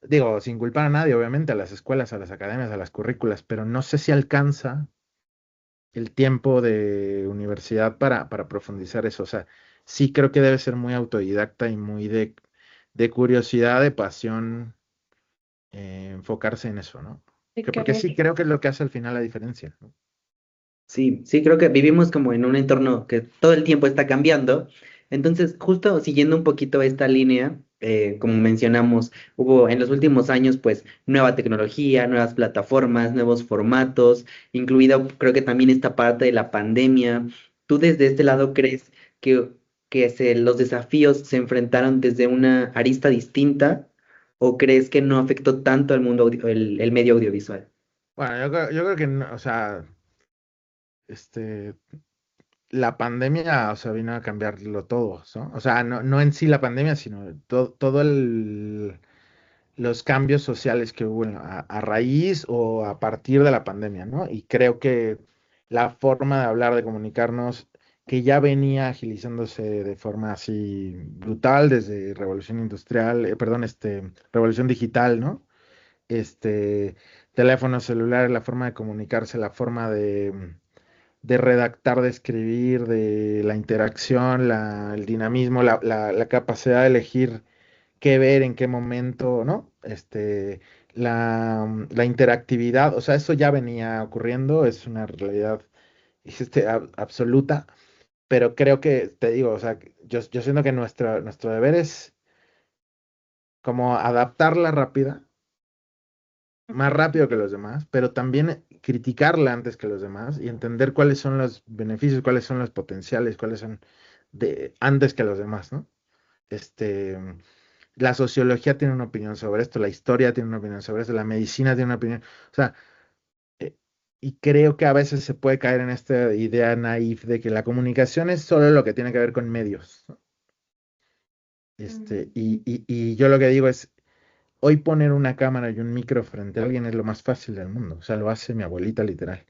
Speaker 3: digo, sin culpar a nadie, obviamente, a las escuelas, a las academias, a las currículas, pero no sé si alcanza el tiempo de universidad para profundizar eso. O sea, sí creo que debe ser muy autodidacta y muy de curiosidad, de pasión, enfocarse en eso, ¿no?
Speaker 1: De
Speaker 3: Porque
Speaker 1: querer.
Speaker 3: sí creo que es lo que hace al final la diferencia, ¿no?
Speaker 2: sí, sí, creo que vivimos como en un entorno que todo el tiempo está cambiando. Entonces, justo siguiendo un poquito esta línea, como mencionamos, hubo en los últimos años, pues, nueva tecnología, nuevas plataformas, nuevos formatos, incluido creo que también esta parte de la pandemia. ¿Tú desde este lado crees que los desafíos se enfrentaron desde una arista distinta o crees que no afectó tanto al mundo, el medio audiovisual?
Speaker 3: Bueno, yo creo que, o sea, este, la pandemia, o sea, vino a cambiarlo todo, ¿no? O sea, no en sí la pandemia, sino todo los cambios sociales que hubo a raíz o a partir de la pandemia, ¿no? Y creo que la forma de hablar, de comunicarnos, que ya venía agilizándose de forma así brutal desde Revolución Industrial, perdón, Revolución Digital, ¿no? Este, Teléfonos celulares, la forma de comunicarse, la forma de redactar, de escribir, de la interacción, el dinamismo, la capacidad de elegir qué ver, en qué momento, ¿no? La interactividad, o sea, eso ya venía ocurriendo, es una realidad absoluta, pero creo que, te digo, o sea, yo siento que nuestro deber es como adaptarla rápida, más rápido que los demás, pero también criticarla antes que los demás y entender cuáles son los beneficios, cuáles son los potenciales, cuáles son antes que los demás, ¿no? Este, la sociología tiene una opinión sobre esto, la historia tiene una opinión sobre esto, la medicina tiene una opinión. O sea, eh, y creo que a veces se puede caer en esta idea naif de que la comunicación es solo lo que tiene que ver con medios, ¿no? Y yo lo que digo es, hoy poner una cámara y un micro frente a alguien es lo más fácil del mundo. O sea, lo hace mi abuelita literal.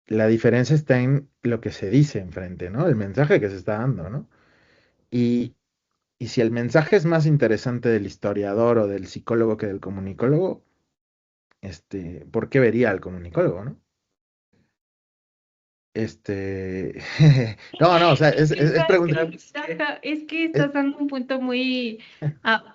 Speaker 3: La diferencia está en lo que se dice enfrente, ¿no? El mensaje que se está dando, ¿no? Y, y si el mensaje es más interesante del historiador o del psicólogo que del comunicólogo, ¿por qué vería al comunicólogo, no? Este, no, no, o sea, es pregunta,
Speaker 1: Ajá, es que
Speaker 3: es-
Speaker 1: estás dando un punto muy,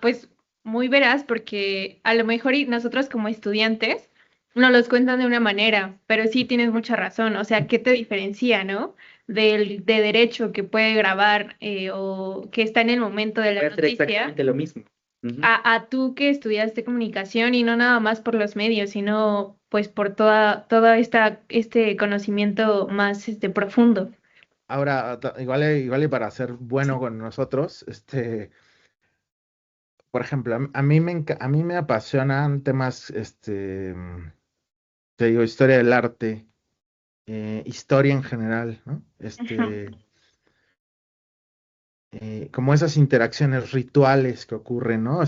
Speaker 1: pues, muy veraz, porque a lo mejor nosotros como estudiantes nos los cuentan de una manera, pero sí tienes mucha razón. O sea, ¿qué te diferencia, no? De derecho que puede grabar o que está en el momento de la
Speaker 2: Puede hacer
Speaker 1: noticia,
Speaker 2: exactamente lo mismo. Ujú.
Speaker 1: a tú que estudiaste comunicación y no nada más por los medios, sino pues por toda este conocimiento más profundo.
Speaker 3: ahora, igual y para ser bueno con nosotros, por ejemplo, a mí me apasionan temas, te digo, historia del arte, historia en general, ¿no?
Speaker 1: Ajá.
Speaker 3: Como esas interacciones rituales que ocurren, ¿no?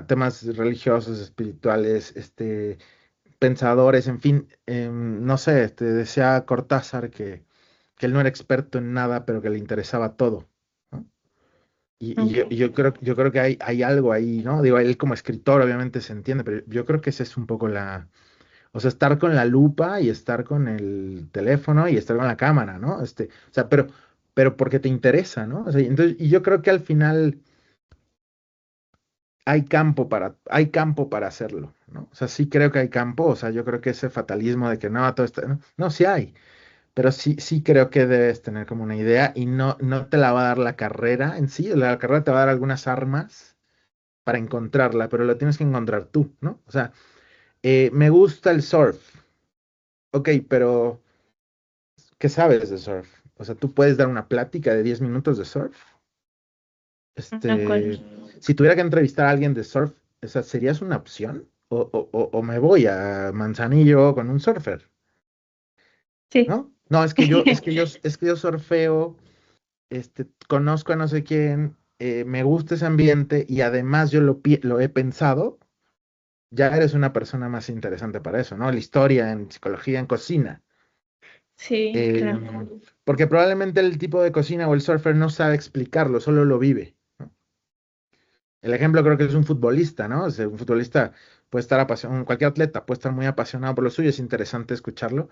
Speaker 3: Temas religiosos, espirituales, pensadores, en fin, no sé, decía Cortázar que él no era experto en nada, pero que le interesaba todo, ¿no? Y
Speaker 1: Ok.
Speaker 3: yo creo que hay algo ahí, ¿no? Digo, él como escritor obviamente se entiende, pero yo creo que ese es un poco o sea, estar con la lupa y estar con el teléfono y estar con la cámara, ¿no? O sea, pero porque te interesa, ¿no? O sea, entonces, y yo creo que al final hay campo para hacerlo, ¿no? O sea, sí creo que hay campo, o sea, yo creo que ese fatalismo de que no, todo está, no, no, sí hay, pero sí creo que debes tener como una idea y no te la va a dar la carrera en sí, la carrera te va a dar algunas armas para encontrarla, pero lo tienes que encontrar tú, ¿no? O sea, me gusta el surf, ok, pero ¿qué sabes de surf? O sea, tú puedes dar una plática de 10 minutos de surf.
Speaker 1: No,
Speaker 3: Este, si tuviera que entrevistar a alguien de surf, ¿esa serías una opción? O me voy a Manzanillo con un surfer,
Speaker 1: sí.
Speaker 3: ¿no? No, es que yo surfeo, conozco a no sé quién, me gusta ese ambiente y además yo lo he pensado, ya eres una persona más interesante para eso, ¿no? La historia, en psicología, en cocina.
Speaker 1: Sí,
Speaker 3: Eh,
Speaker 1: claro.
Speaker 3: Porque probablemente el tipo de cocina o el surfer no sabe explicarlo, solo lo vive, ¿no? El ejemplo creo que es un futbolista, ¿no? O sea, un futbolista puede estar apasionado, cualquier atleta puede estar muy apasionado por lo suyo, es interesante escucharlo,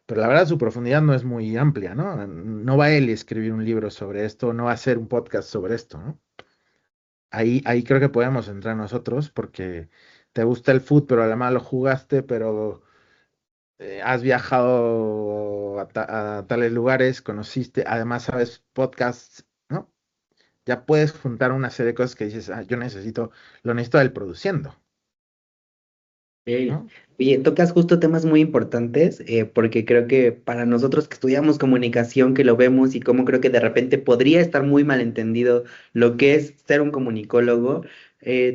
Speaker 3: pero la verdad su profundidad no es muy amplia, ¿no? No va él a escribir un libro sobre esto, no va a hacer un podcast sobre esto, ¿no? Ahí creo que podemos entrar nosotros porque te gusta el fútbol, pero además lo jugaste, pero has viajado a tales lugares, conociste, además sabes podcasts, ¿no? Ya puedes juntar una serie de cosas que dices, yo lo necesito del produciendo,
Speaker 2: Ok.
Speaker 3: ¿no?
Speaker 2: Oye, tocas justo temas muy importantes, porque creo que para nosotros que estudiamos comunicación, que lo vemos y cómo creo que de repente podría estar muy mal entendido lo que es ser un comunicólogo,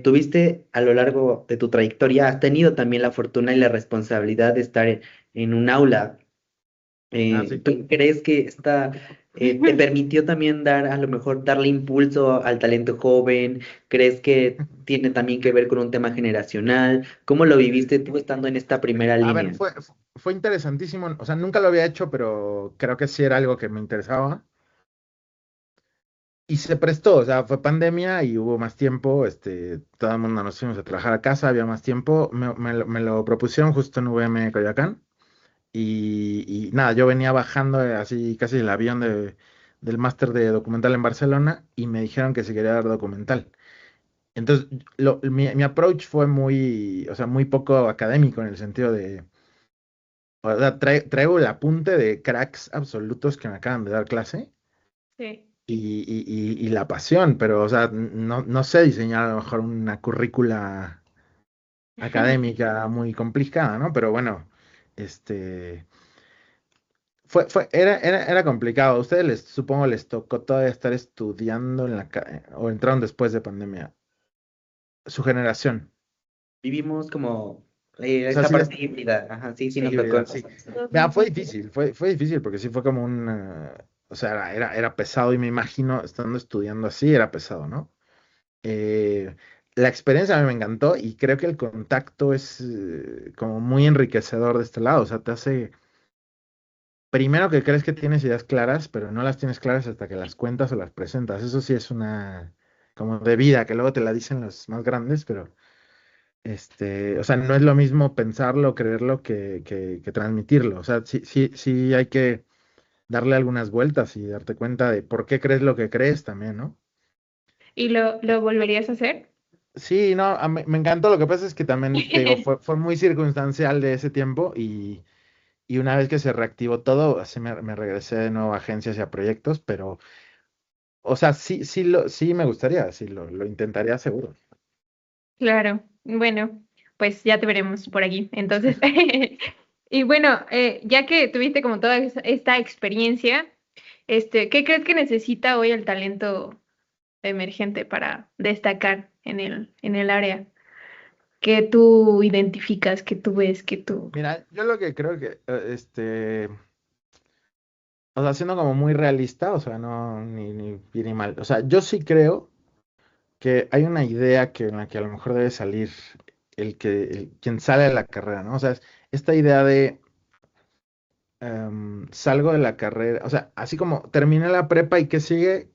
Speaker 2: tuviste a lo largo de tu trayectoria, has tenido también la fortuna y la responsabilidad de estar en un aula.
Speaker 3: Ah, sí.
Speaker 2: ¿Tú crees que te permitió también a lo mejor darle impulso al talento joven? ¿Crees que tiene también que ver con un tema generacional? ¿Cómo lo viviste tú estando en esta primera
Speaker 3: A ver,
Speaker 2: línea?
Speaker 3: fue interesantísimo, o sea, nunca lo había hecho, pero creo que sí era algo que me interesaba. Y se prestó, o sea, fue pandemia y hubo más tiempo, todo el mundo nos fuimos a trabajar a casa, había más tiempo, me lo propusieron justo en VM Coyoacán. Y nada, yo venía bajando así casi el avión del máster de documental en Barcelona y me dijeron que se quería dar documental. Entonces, mi approach fue muy, o sea, muy poco académico en el sentido de, o sea, traigo el apunte de cracks absolutos que me acaban de dar clase
Speaker 1: Sí.
Speaker 3: y la pasión, pero, o sea, no sé diseñar a lo mejor una currícula académica muy complicada, ¿no? Pero bueno, este... era complicado. A ustedes supongo les tocó todavía estar estudiando o entraron después de pandemia. Su generación.
Speaker 2: Vivimos como
Speaker 3: O sea,
Speaker 2: esta parte híbrida. Ajá, sí, sí nos tocó.
Speaker 3: híbrida, sí. Vea, fue difícil porque sí fue como o sea, era pesado y me imagino estando estudiando así, era pesado, ¿no? Eh, la experiencia a mí me encantó y creo que el contacto es como muy enriquecedor de este lado. O sea, te hace, primero que crees que tienes ideas claras, pero no las tienes claras hasta que las cuentas o las presentas. Eso sí es una como de vida, que luego te la dicen los más grandes, pero O sea, no es lo mismo pensarlo, creerlo que transmitirlo. O sea, sí hay que darle algunas vueltas y darte cuenta de por qué crees lo que crees también, ¿no?
Speaker 1: ¿Y lo volverías a hacer?
Speaker 3: Sí, no, me encantó. Lo que pasa es que también, te digo, fue muy circunstancial de ese tiempo y una vez que se reactivó todo, así me regresé de nuevo a agencias y a proyectos, pero, o sea, sí me gustaría, sí lo intentaría seguro.
Speaker 1: Claro, bueno, pues ya te veremos por aquí. Entonces, y bueno, ya que tuviste como toda esta experiencia, ¿qué crees que necesita hoy el talento emergente para destacar en el área que tú identificas, que tú ves, que tú...
Speaker 3: Mira, yo lo que creo que, o sea, siendo como muy realista, o sea, no, ni bien ni mal. O sea, yo sí creo que hay una idea en la que a lo mejor debe salir quien sale de la carrera, ¿no? O sea, esta idea de salgo de la carrera, o sea, así como terminé la prepa y qué sigue,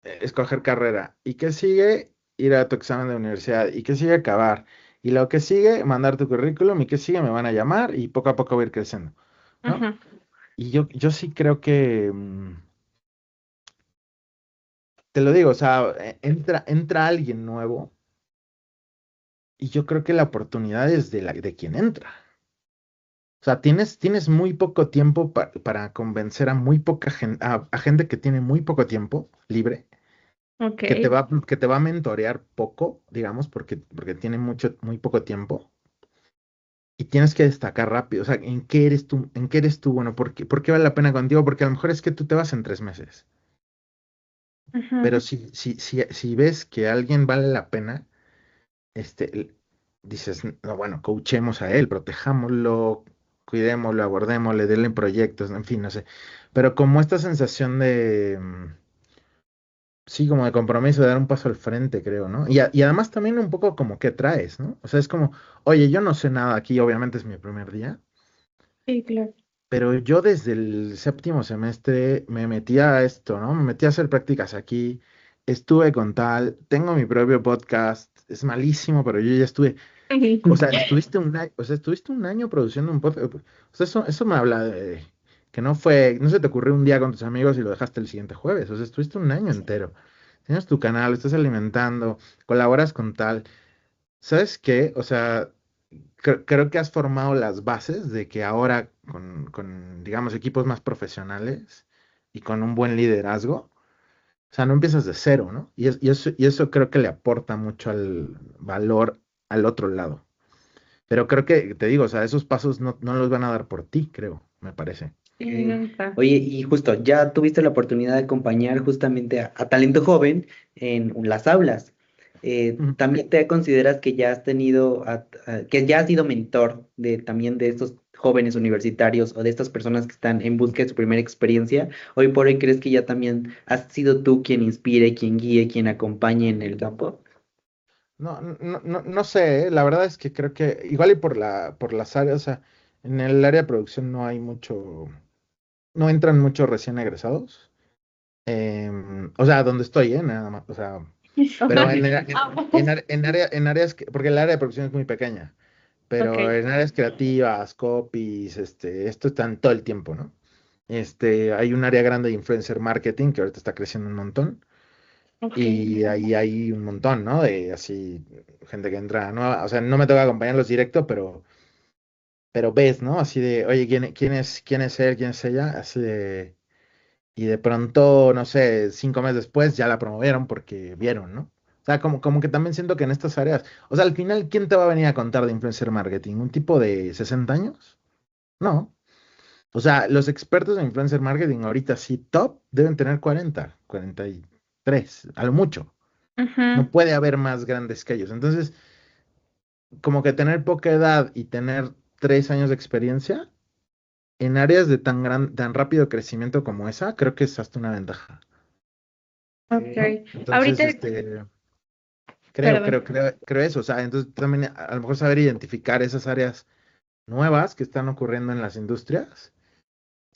Speaker 3: escoger carrera, y qué sigue, ir a tu examen de universidad, y qué sigue, acabar, y lo que sigue, mandar tu currículum, y qué sigue, me van a llamar, y poco a poco voy a ir creciendo, ¿no?
Speaker 1: Ujú,
Speaker 3: Y yo sí creo que, te lo digo, o sea, entra alguien nuevo, y yo creo que la oportunidad es de quien entra. O sea, tienes muy poco tiempo para convencer a muy poca gente, a gente que tiene muy poco tiempo libre,
Speaker 1: ok.
Speaker 3: que te va a mentorear poco, digamos, porque tiene muy poco tiempo, y tienes que destacar rápido. O sea, ¿en qué eres tú bueno? ¿Por qué vale la pena contigo? Porque a lo mejor es que tú te vas en 3 meses.
Speaker 1: Ujú,
Speaker 3: Pero si ves que alguien vale la pena, este, dices, no, bueno, coachemos a él, protejámoslo, cuidémoslo, abordémosle, denle proyectos, en fin, no sé. Pero como esta sensación de, sí, como de compromiso, de dar un paso al frente, creo, ¿no? Y además también un poco como que traes, ¿no? O sea, es como, oye, yo no sé nada aquí, obviamente es mi primer día,
Speaker 1: sí, claro.
Speaker 3: pero yo desde el séptimo semestre me metí a esto, ¿no? Me metí a hacer prácticas aquí, estuve con tal, tengo mi propio podcast, es malísimo, pero yo ya estuve. O sea, estuviste un año produciendo un podcast. O sea, eso me habla de que no se te ocurrió un día con tus amigos y lo dejaste el siguiente jueves. O sea, estuviste un año entero. Tienes tu canal, lo estás alimentando, colaboras con tal. ¿Sabes qué? O sea, creo que has formado las bases de que ahora digamos, equipos más profesionales y con un buen liderazgo, o sea, no empiezas de cero, ¿no? Y eso creo que le aporta mucho al valor al otro lado. Pero creo que, te digo, o sea, esos pasos no los van a dar por ti, creo, me parece.
Speaker 1: Sí,
Speaker 2: Ok.
Speaker 1: nunca.
Speaker 2: Oye, y justo, ya tuviste la oportunidad de acompañar justamente a talento joven en las aulas.
Speaker 3: Ujú.
Speaker 2: ¿También te consideras que ya has tenido, que ya has sido mentor también de estos jóvenes universitarios o de estas personas que están en busca de su primera experiencia? ¿Hoy por hoy crees que ya también has sido tú quien inspire, quien guíe, quien acompañe en el campo?
Speaker 3: No sé, la verdad es que creo que igual y por las áreas, o sea, en el área de producción no entran muchos recién egresados. O sea, donde estoy, nada más, o sea, pero en áreas porque el área de producción es muy pequeña,
Speaker 1: Ok,
Speaker 3: pero en áreas creativas, copies, esto está en todo el tiempo, ¿no? Hay un área grande de influencer marketing que ahorita está creciendo un montón.
Speaker 1: ok.
Speaker 3: Y ahí hay un montón, ¿no? De así, gente que entra nueva. O sea, no me toca acompañarlos directo, pero ves, ¿no? Así de, oye, ¿quién es él? ¿Quién es ella? Así de. Y de pronto, no sé, 5 meses después ya la promovieron porque vieron, ¿no? O sea, como que también siento que en estas áreas. O sea, al final, ¿quién te va a venir a contar de influencer marketing? ¿Un tipo de 60 años? No. O sea, los expertos en influencer marketing ahorita sí, top, deben tener 43 a lo mucho. No
Speaker 1: Ujú,
Speaker 3: puede haber más grandes que ellos. Entonces, como que tener poca edad y tener 3 años de experiencia en áreas de tan rápido crecimiento como esa, creo que es hasta una ventaja, ¿no?
Speaker 1: ok.
Speaker 3: Entonces,
Speaker 1: Ahorita,
Speaker 3: creo,
Speaker 1: perdón.
Speaker 3: creo, creo, creo eso. O sea, entonces también a lo mejor saber identificar esas áreas nuevas que están ocurriendo en las industrias,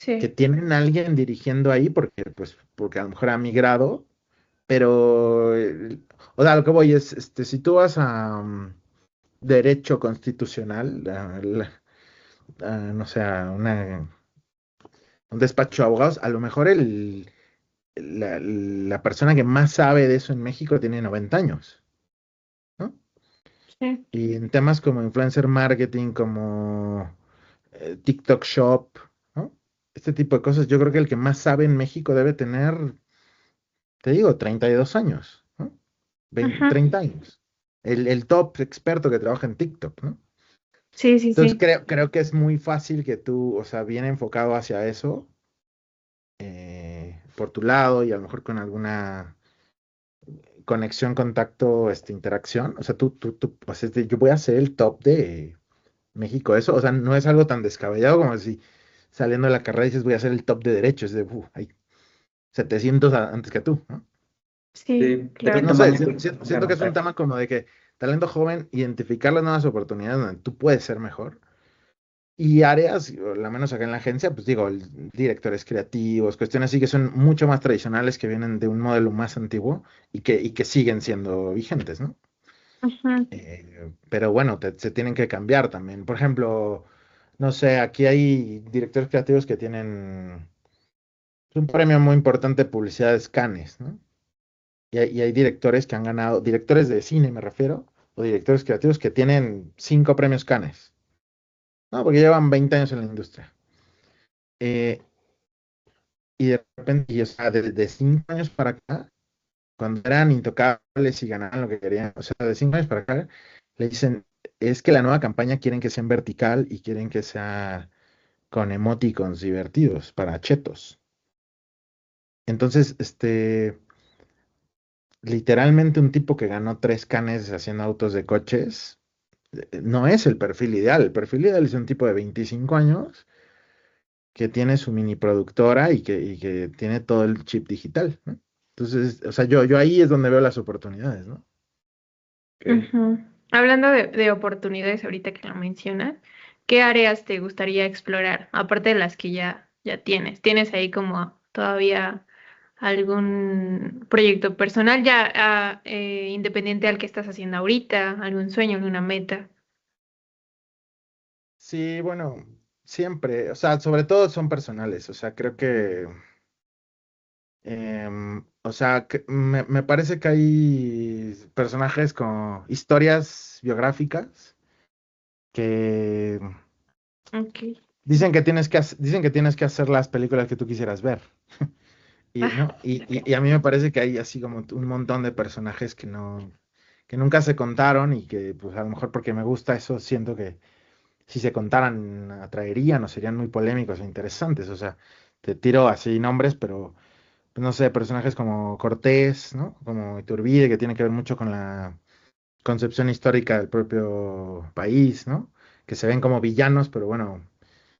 Speaker 3: que
Speaker 1: Sí.
Speaker 3: tienen a alguien dirigiendo ahí, porque a lo mejor ha migrado, pero, o sea, lo que voy es, si tú vas derecho constitucional, no sé, un despacho de abogados, a lo mejor la persona que más sabe de eso en México tiene 90 años, ¿no?
Speaker 1: Sí.
Speaker 3: Y en temas como influencer marketing, como TikTok Shop, ¿no? Este tipo de cosas, yo creo que el que más sabe en México debe tener, te digo, 32 años, ¿no? 20,
Speaker 1: Ajá.
Speaker 3: 30 años. El top experto que trabaja en TikTok, ¿no?
Speaker 1: Sí, sí,
Speaker 3: Entonces
Speaker 1: sí.
Speaker 3: creo que es muy fácil que tú, o sea, bien enfocado hacia eso, por tu lado y a lo mejor con alguna conexión, contacto, interacción. O sea, pues, yo voy a ser el top de México. Eso, o sea, no es algo tan descabellado como si saliendo de la carrera dices voy a ser el top de derechos. Hay 700 antes que tú, ¿no?
Speaker 1: Sí,
Speaker 2: Sí, de
Speaker 3: Entonces,
Speaker 1: claro.
Speaker 3: no sé,
Speaker 2: tomamos que
Speaker 3: siento que es un
Speaker 2: anotar.
Speaker 3: tema como de que talento joven, identificar las nuevas oportunidades donde tú puedes ser mejor. Y áreas, o la menos acá en la agencia, pues digo, directores creativos, cuestiones así que son mucho más tradicionales, que vienen de un modelo más antiguo y que siguen siendo vigentes, ¿no?
Speaker 1: Ajá.
Speaker 3: Pero bueno, se tienen que cambiar también. Por ejemplo, no sé, aquí hay directores creativos que tienen un premio muy importante de publicidad de Cannes, ¿no? Y hay directores que han ganado, directores de cine me refiero, o directores creativos que tienen 5 premios Cannes, ¿no? Porque llevan 20 años en la industria. Eh, y de repente, y, o sea, de 5 años para acá, cuando eran intocables y ganaban lo que querían, o sea, de 5 años para acá, le dicen, es que la nueva campaña quieren que sea en vertical y quieren que sea con emoticons divertidos para chetos. Entonces, literalmente un tipo que ganó 3 Cannes haciendo autos de coches, no es el perfil ideal. El perfil ideal es un tipo de 25 años que tiene su mini productora y que tiene todo el chip digital, ¿no? Entonces, o sea, yo ahí es donde veo las oportunidades, ¿no?
Speaker 2: Ok.
Speaker 1: Ujú. Hablando de oportunidades, ahorita que lo mencionas, ¿qué áreas te gustaría explorar? Aparte de las que ya tienes. ¿Tienes ahí como todavía algún proyecto personal ya independiente al que estás haciendo ahorita? ¿Algún sueño, alguna meta?
Speaker 3: Sí, bueno, siempre, o sea, sobre todo son personales, o sea, creo que, o sea, me parece que hay personajes con historias biográficas que
Speaker 1: Ok.
Speaker 3: dicen que tienes que hacer las películas que tú quisieras ver. Y,
Speaker 1: Ah,
Speaker 3: ¿no? Y a mí me parece que hay así como un montón de personajes que nunca se contaron y que, pues a lo mejor porque me gusta eso, siento que si se contaran atraerían o serían muy polémicos o interesantes. O sea, te tiro así nombres, pero pues, no sé, personajes como Cortés, ¿no? Como Iturbide, que tiene que ver mucho con la concepción histórica del propio país, ¿no? Que se ven como villanos, pero bueno,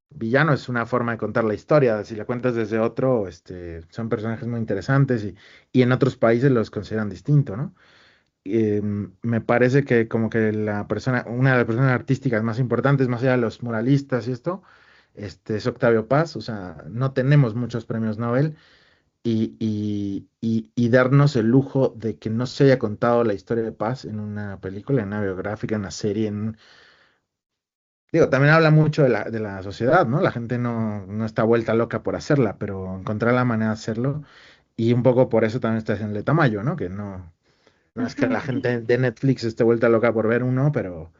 Speaker 3: villano es una forma de contar la historia. Si la cuentas desde otro, son personajes muy interesantes y en otros países los consideran distinto, ¿no? Me parece que como que una de las personas artísticas más importantes, más allá de los muralistas y esto, es Octavio Paz. O sea, no tenemos muchos premios Nobel y darnos el lujo de que no se haya contado la historia de Paz en una película, en una biográfica, en una serie, digo, también habla mucho de la sociedad, ¿no? La gente no está vuelta loca por hacerla, pero encontrar la manera de hacerlo y un poco por eso también está en el Tamayo, ¿no? Que no es que
Speaker 1: ujú,
Speaker 3: la gente de Netflix esté vuelta loca por ver uno, pero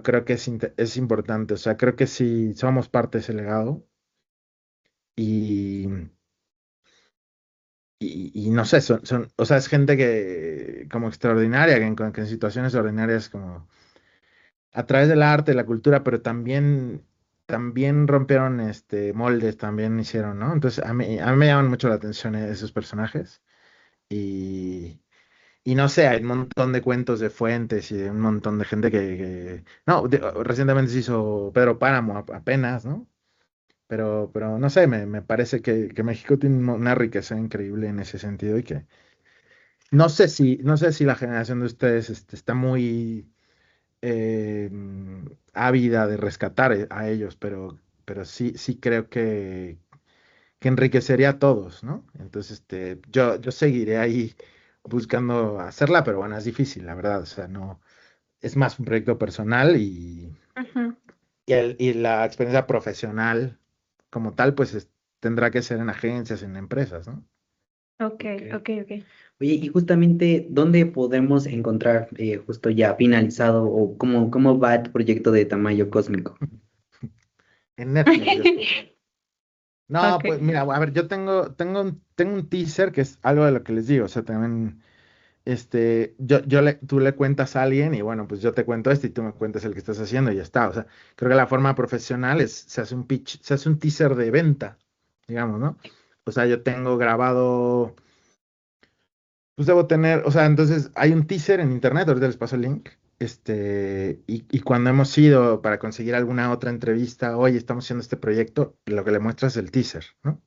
Speaker 3: creo que es importante. O sea, creo que si somos parte de ese legado y, y no sé, o sea, es gente que como extraordinaria, que en situaciones ordinarias como a través del arte, la cultura, pero también rompieron moldes, también hicieron, ¿no? Entonces, a mí me llaman mucho la atención esos personajes y, y no sé, hay un montón de cuentos de Fuentes y de un montón de gente no, recientemente se hizo Pedro Páramo apenas, ¿no? Pero no sé, me parece que México tiene una riqueza increíble en ese sentido y que no sé si la generación de ustedes está muy eh, ávida de rescatar a ellos, pero sí creo que enriquecería a todos, ¿no? Entonces, yo seguiré ahí buscando hacerla, pero bueno, es difícil, la verdad, o sea, no. es más un proyecto personal
Speaker 1: Ujú.
Speaker 3: y la experiencia profesional como tal, pues tendrá que ser en agencias, en empresas, ¿no?
Speaker 1: Ok,
Speaker 2: Ok.
Speaker 1: ok, ok.
Speaker 2: Oye, y justamente, ¿dónde podemos encontrar justo ya finalizado o cómo va tu proyecto de Tamayo Cósmico?
Speaker 3: En Netflix, yo creo. No,
Speaker 1: Ok.
Speaker 3: pues mira, a ver, yo tengo un teaser que es algo de lo que les digo, o sea, también, tú le cuentas a alguien y bueno, pues yo te cuento esto y tú me cuentas el que estás haciendo y ya está, o sea, creo que la forma profesional se hace un pitch, se hace un teaser de venta, digamos, ¿no? O sea, yo tengo grabado, pues debo tener, o sea, entonces hay un teaser en internet, ahorita les paso el link, y cuando hemos ido para conseguir alguna otra entrevista, oye, estamos haciendo este proyecto, lo que le muestras es el teaser, ¿no?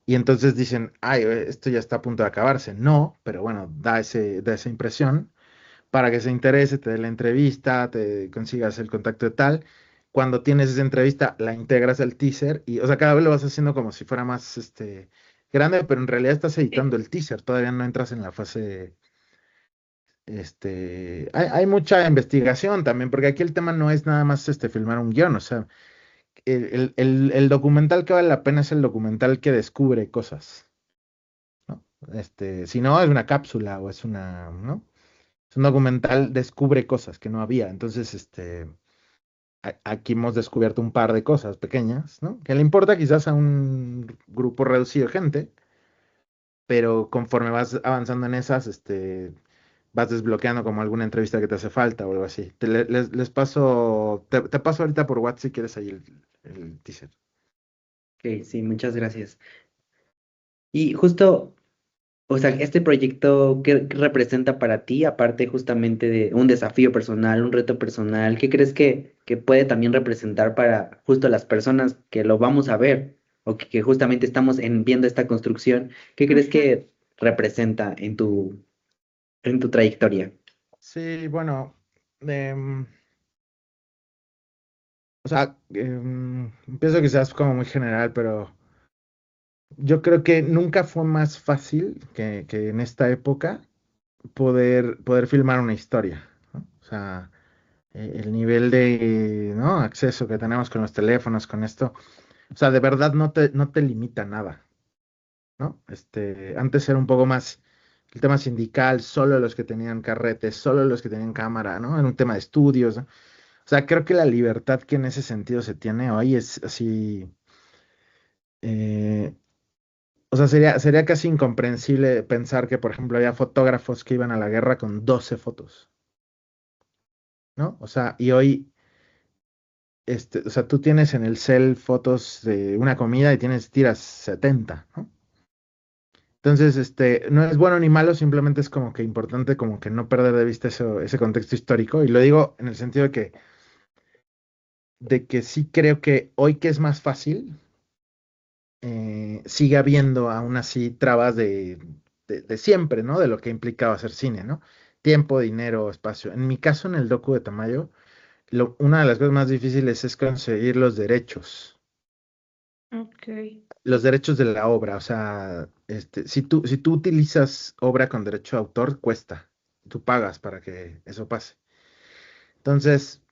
Speaker 3: Y entonces dicen, ay, esto ya está a punto de acabarse. No, pero bueno, da esa impresión para que se interese, te dé la entrevista, te consigas el contacto de tal. Cuando tienes esa entrevista, la integras al teaser y, o sea, cada vez lo vas haciendo como si fuera más, grande, pero en realidad estás editando el teaser, todavía no entras en la fase, hay mucha investigación también, porque aquí el tema no es nada más, filmar un guión, o sea, el documental que vale la pena es el documental que descubre cosas. ¿No? Si no, es una cápsula o es una, ¿no? Es un documental, descubre cosas que no había. Entonces, aquí hemos descubierto un par de cosas pequeñas, ¿no? Que le importa quizás a un grupo reducido de gente, pero conforme vas avanzando en esas, vas desbloqueando como alguna entrevista que te hace falta o algo así. Les paso, te paso ahorita por WhatsApp si quieres ahí el teaser.
Speaker 2: Ok, sí, muchas gracias. Y justo, o sea, este proyecto, ¿qué representa para ti, aparte justamente de un desafío personal, un reto personal? ¿Qué crees que puede también representar para justo las personas que lo vamos a ver o que justamente estamos viendo esta construcción? ¿Qué crees
Speaker 1: Ujú.
Speaker 2: que representa en tu trayectoria?
Speaker 3: Sí, bueno, o sea, pienso que seas como muy general, pero yo creo que nunca fue más fácil que en esta época poder filmar una historia, ¿no? O sea, el nivel de, ¿no? Acceso que tenemos con los teléfonos, con esto, o sea, de verdad no te limita nada, ¿no? Antes era un poco más el tema sindical, solo los que tenían carretes, solo los que tenían cámara, ¿no? Era un tema de estudios, ¿no? O sea, creo que la libertad que en ese sentido se tiene hoy es así, eh, o sea, sería casi incomprensible pensar que, por ejemplo, había fotógrafos que iban a la guerra con 12 fotos, ¿no? O sea, y hoy, o sea, tú tienes en el cel fotos de una comida y tiras 70, ¿no? Entonces, no es bueno ni malo, simplemente es como que importante como que no perder de vista ese contexto histórico. Y lo digo en el sentido de que sí creo que hoy que es más fácil, sigue habiendo aún así trabas de siempre, ¿no? De lo que implicaba hacer cine, ¿no? Tiempo, dinero, espacio. En mi caso, en el docu de Tamayo, una de las cosas más difíciles es conseguir
Speaker 1: Ok.
Speaker 3: los derechos de la obra. O sea, si tú utilizas obra con derecho de autor, cuesta. Tú pagas para que eso pase. Entonces,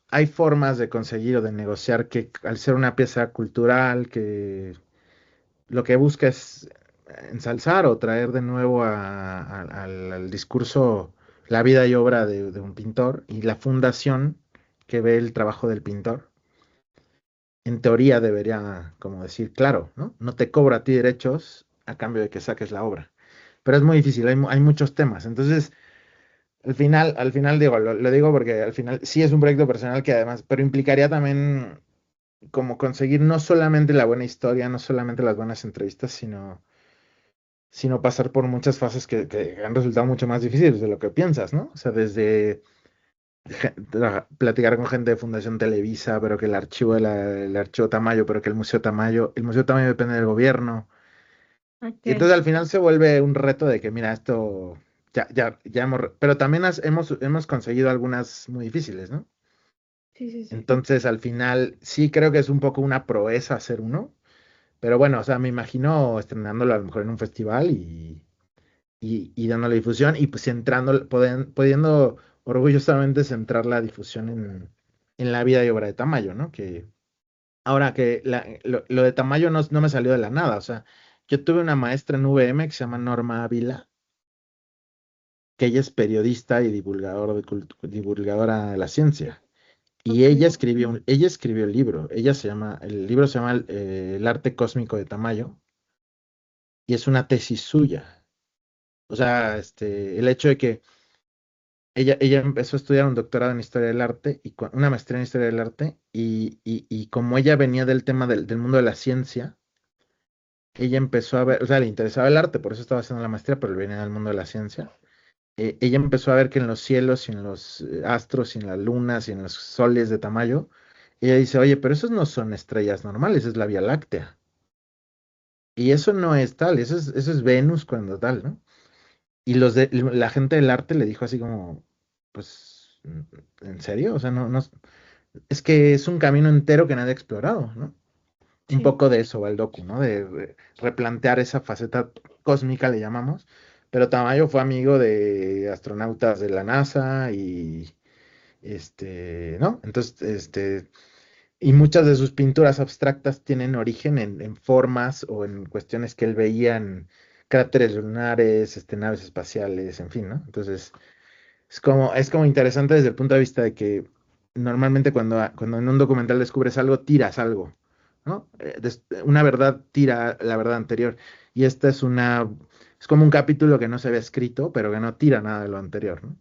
Speaker 3: hay formas de conseguir o de negociar que al ser una pieza cultural que lo que busca es ensalzar o traer de nuevo al discurso la vida y obra de un pintor y la fundación que ve el trabajo del pintor, en teoría debería como decir, claro, ¿no? No te cobro a ti derechos a cambio de que saques la obra. Pero es muy difícil, hay muchos temas. Entonces, al final digo, lo digo porque al final sí es un proyecto personal que además, pero implicaría también como conseguir no solamente la buena historia, no solamente las buenas entrevistas, sino pasar por muchas fases que han resultado mucho más difíciles de lo que piensas, ¿no? O sea, desde platicar con gente de Fundación Televisa, pero que el archivo Tamayo, pero que el Museo Tamayo depende del gobierno. Y
Speaker 1: Ok.
Speaker 3: entonces al final se vuelve un reto de que, mira, esto ya pero también hemos conseguido algunas muy difíciles, ¿no?
Speaker 1: Sí, sí, sí.
Speaker 3: Entonces al final sí creo que es un poco una proeza hacer uno, pero bueno, o sea, me imagino estrenándolo a lo mejor en un festival y dándole difusión y pues entrando, pudiendo orgullosamente centrar la difusión en la vida y obra de Tamayo, ¿no? Que ahora que lo de Tamayo no me salió de la nada, o sea, yo tuve una maestra en VM que se llama Norma Ávila, que ella es periodista y divulgadora de la ciencia. Y
Speaker 1: Ok.
Speaker 3: ella escribió el libro se llama El arte cósmico de Tamayo, y es una tesis suya. O sea, el hecho de que ella empezó a estudiar un doctorado en historia del arte y una maestría en historia del arte, y como ella venía del tema del mundo de la ciencia, ella empezó a ver, o sea, le interesaba el arte, por eso estaba haciendo la maestría, pero venía del mundo de la ciencia. Ella empezó a ver que en los cielos y en los astros y en las lunas y en los soles de Tamayo, ella dice, oye, pero esos no son estrellas normales, es la Vía Láctea. Y eso no es tal, eso es Venus cuando tal, ¿no? Y la gente del arte le dijo así como, pues, ¿en serio? O sea, es que es un camino entero que nadie ha explorado, ¿no? Un
Speaker 1: Sí.
Speaker 3: poco de eso va el docu, ¿no? De replantear esa faceta cósmica, le llamamos. Pero Tamayo fue amigo de astronautas de la NASA y, ¿no? Entonces, y muchas de sus pinturas abstractas tienen origen en formas o en cuestiones que él veía en cráteres lunares, naves espaciales, en fin, ¿no? Entonces, es como interesante desde el punto de vista de que normalmente cuando en un documental descubres algo, tiras algo, ¿no? Una verdad tira la verdad anterior. Y esta es como un capítulo que no se había escrito, pero que no tira nada de lo anterior, ¿no?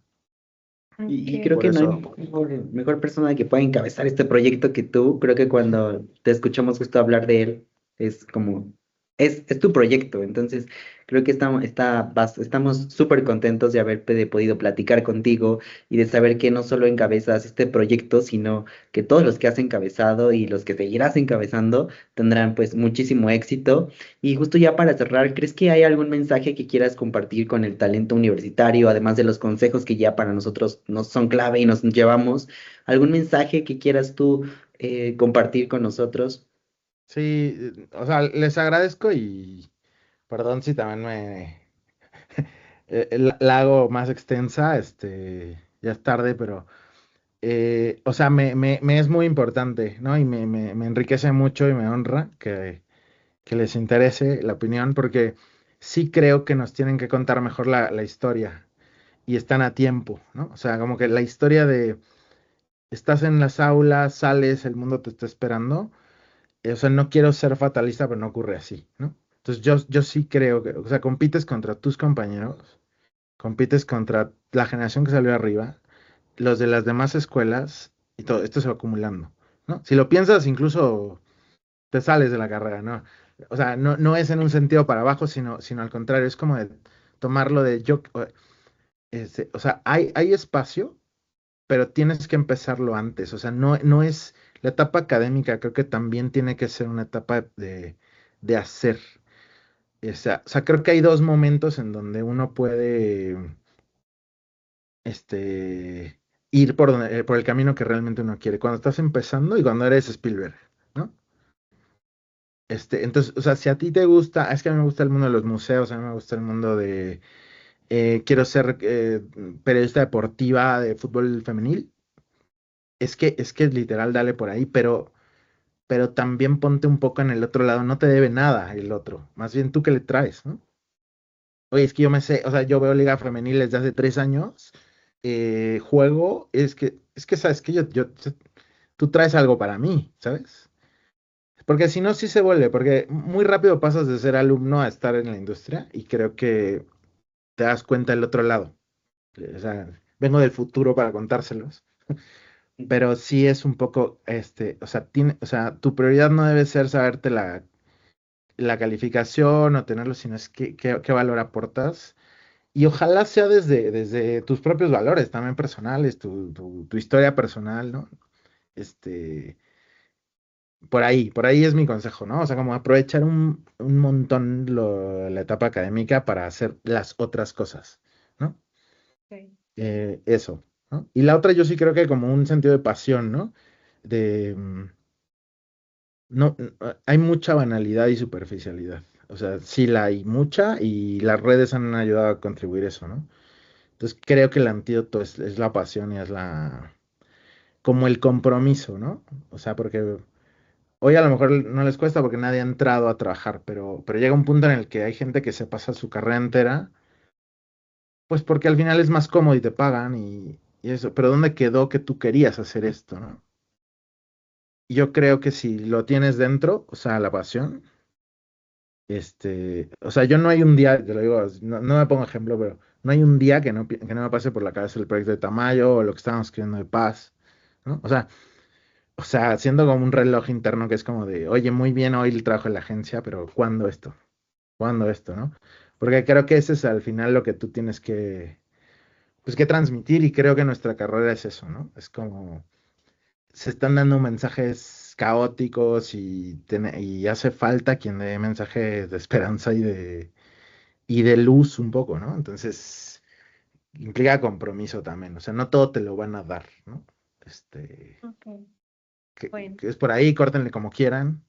Speaker 2: Y
Speaker 1: Ok.
Speaker 2: creo
Speaker 3: Por
Speaker 2: que no hay
Speaker 3: eso,
Speaker 2: mejor persona que pueda encabezar este proyecto que tú. Creo que cuando te escuchamos justo hablar de él, es como, es tu proyecto. Entonces, creo que estamos súper contentos de podido platicar contigo y de saber que no solo encabezas este proyecto, sino que todos los que has encabezado y los que seguirás encabezando tendrán pues muchísimo éxito. Y justo ya para cerrar, ¿crees que hay algún mensaje que quieras compartir con el talento universitario, además de los consejos que ya para nosotros nos son clave y nos llevamos? ¿Algún mensaje que quieras tú compartir con nosotros?
Speaker 3: sí, o sea, les agradezco y perdón si también la hago más extensa, ya es tarde, pero o sea, me es muy importante, ¿no? Y me enriquece mucho y me honra que les interese la opinión, porque sí creo que nos tienen que contar mejor la historia y están a tiempo, ¿no? O sea, como que la historia de estás en las aulas, sales, el mundo te está esperando. O sea, no quiero ser fatalista, pero no ocurre así, ¿no? Entonces yo sí creo que, o sea, compites contra tus compañeros, compites contra la generación que salió arriba, los de las demás escuelas, y todo esto se va acumulando, ¿no? Si lo piensas, incluso te sales de la carrera, ¿no? O sea, no es en un sentido para abajo, sino al contrario, es como de tomarlo de yo, o sea, hay espacio, pero tienes que empezarlo antes, o sea, no es, la etapa académica creo que también tiene que ser una etapa de hacer. O sea, creo que hay dos momentos en donde uno puede, ir por el camino que realmente uno quiere, cuando estás empezando y cuando eres Spielberg, ¿no? Entonces, o sea, si a ti te gusta, es que a mí me gusta el mundo de los museos, a mí me gusta el mundo quiero ser periodista deportiva de fútbol femenil, es que literal dale por ahí, pero también ponte un poco en el otro lado, no te debe nada el otro, más bien tú que le traes, ¿no? Oye, es que yo me sé, o sea, yo veo Liga Femenil desde hace 3 años, juego, es que sabes que tú traes algo para mí, ¿sabes? Porque si no, sí se vuelve, porque muy rápido pasas de ser alumno a estar en la industria y creo que te das cuenta del otro lado. O sea, vengo del futuro para contárselos, pero sí es un poco, o sea, tu prioridad no debe ser saberte la calificación o tenerlo, sino es qué valor aportas. Y ojalá sea desde tus propios valores, también personales, tu historia personal, ¿no? Este, por ahí es mi consejo, ¿no? O sea, como aprovechar un montón la etapa académica para hacer las otras cosas, ¿no?
Speaker 1: Ok.
Speaker 3: Eso, ¿no? Y la otra yo sí creo que como un sentido de pasión, ¿no? De, no, hay mucha banalidad y superficialidad. O sea, sí la hay mucha y las redes han ayudado a contribuir eso, ¿no? Entonces creo que el antídoto es la pasión y como el compromiso, ¿no? O sea, porque hoy a lo mejor no les cuesta porque nadie ha entrado a trabajar, pero llega un punto en el que hay gente que se pasa su carrera entera, pues porque al final es más cómodo y te pagan y eso, pero ¿dónde quedó que tú querías hacer esto, ¿no? Y yo creo que si lo tienes dentro, o sea, la pasión, o sea, yo no hay un día, te lo digo, no me pongo ejemplo, pero no hay un día que no me pase por la cabeza el proyecto de Tamayo o lo que estábamos escribiendo de Paz, ¿no? O sea, siendo como un reloj interno que es como de, oye, muy bien hoy el trabajo en la agencia, pero ¿cuándo esto? ¿Cuándo esto, no? Porque creo que ese es al final lo que tú tienes pues, que transmitir y creo que nuestra carrera es eso, ¿no? Es como, se están dando mensajes caóticos y hace falta quien dé mensajes de esperanza y de luz un poco, ¿no? Entonces, implica compromiso también, o sea, no todo te lo van a dar, ¿no? Este,
Speaker 1: Ok,
Speaker 3: que,
Speaker 1: bueno.
Speaker 3: que es por ahí, córtenle como quieran.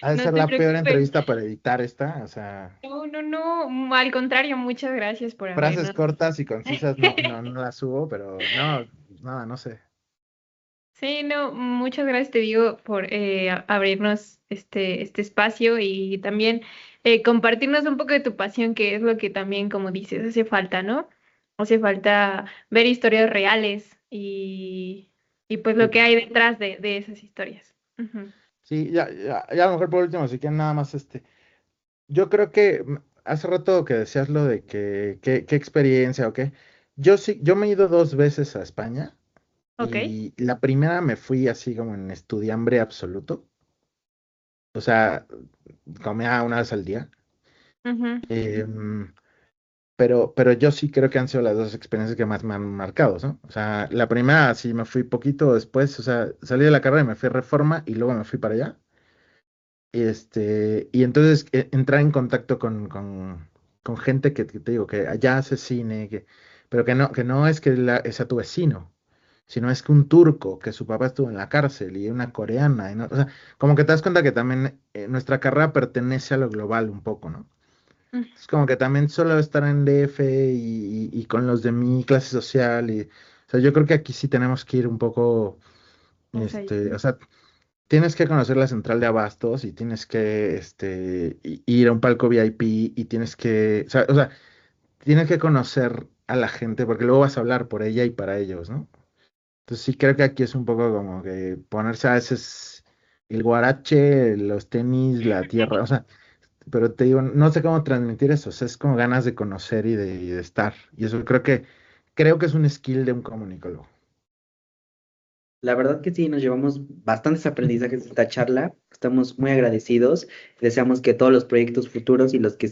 Speaker 3: Ha de
Speaker 1: No
Speaker 3: ser
Speaker 1: te
Speaker 3: la peor
Speaker 1: preocupes.
Speaker 3: entrevista para editar esta, o sea,
Speaker 1: No, no, no, al contrario, muchas gracias por
Speaker 3: frases
Speaker 1: habernos.
Speaker 3: cortas y concisas no las subo, pero no, nada, no sé.
Speaker 1: Sí, no, muchas gracias, te digo, por abrirnos este espacio y también compartirnos un poco de tu pasión, que es lo que también, como dices, hace falta, ¿no? Hace falta ver historias reales y pues lo
Speaker 3: Sí,
Speaker 1: que hay detrás de esas historias. Ujú.
Speaker 3: sí, ya a lo mejor por último, si quieren nada más yo creo que hace rato que decías lo de qué experiencia o qué. Yo sí, yo me he ido 2 veces a España
Speaker 1: Ok.
Speaker 3: y la primera me fui así como en estudiambre absoluto. O sea, comía una vez al día.
Speaker 1: Ujú.
Speaker 3: Em, pero yo sí creo que han sido las dos experiencias que más me han marcado, ¿no? O sea, la primera sí me fui poquito después, o sea, salí de la carrera y me fui a Reforma y luego me fui para allá. Y entonces entrar en contacto con gente que te digo, que allá hace cine, pero que no es que sea tu vecino, sino es que un turco, que su papá estuvo en la cárcel y una coreana, o sea, como que te das cuenta que también nuestra carrera pertenece a lo global un poco, ¿no?
Speaker 1: Mm,
Speaker 3: Es como que también solo estar en DF y con los de mi clase social o sea, yo creo que aquí sí tenemos que ir un poco,
Speaker 1: vamos ahí.
Speaker 3: o sea, tienes que conocer la central de abastos y tienes que ir a un palco VIP y tienes que, o sea, tienes que conocer a la gente porque luego vas a hablar por ella y para ellos, ¿no? Entonces sí creo que aquí es un poco como que ponerse a veces el guarache, los tenis, la tierra, o sea, pero te digo, no sé cómo transmitir eso, o sea, es como ganas de conocer y de estar. Y eso creo que es un skill de un comunicólogo.
Speaker 2: La verdad que sí, nos llevamos bastantes aprendizajes de esta charla. Estamos muy agradecidos. Deseamos que todos los proyectos futuros y los que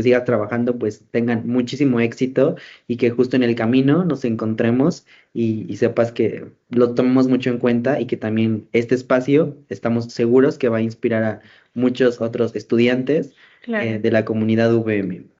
Speaker 2: sigas trabajando pues tengan muchísimo éxito y que justo en el camino nos encontremos y sepas que lo tomamos mucho en cuenta y que también este espacio estamos seguros que va a inspirar a muchos otros estudiantes
Speaker 1: Claro.
Speaker 2: de la comunidad VM.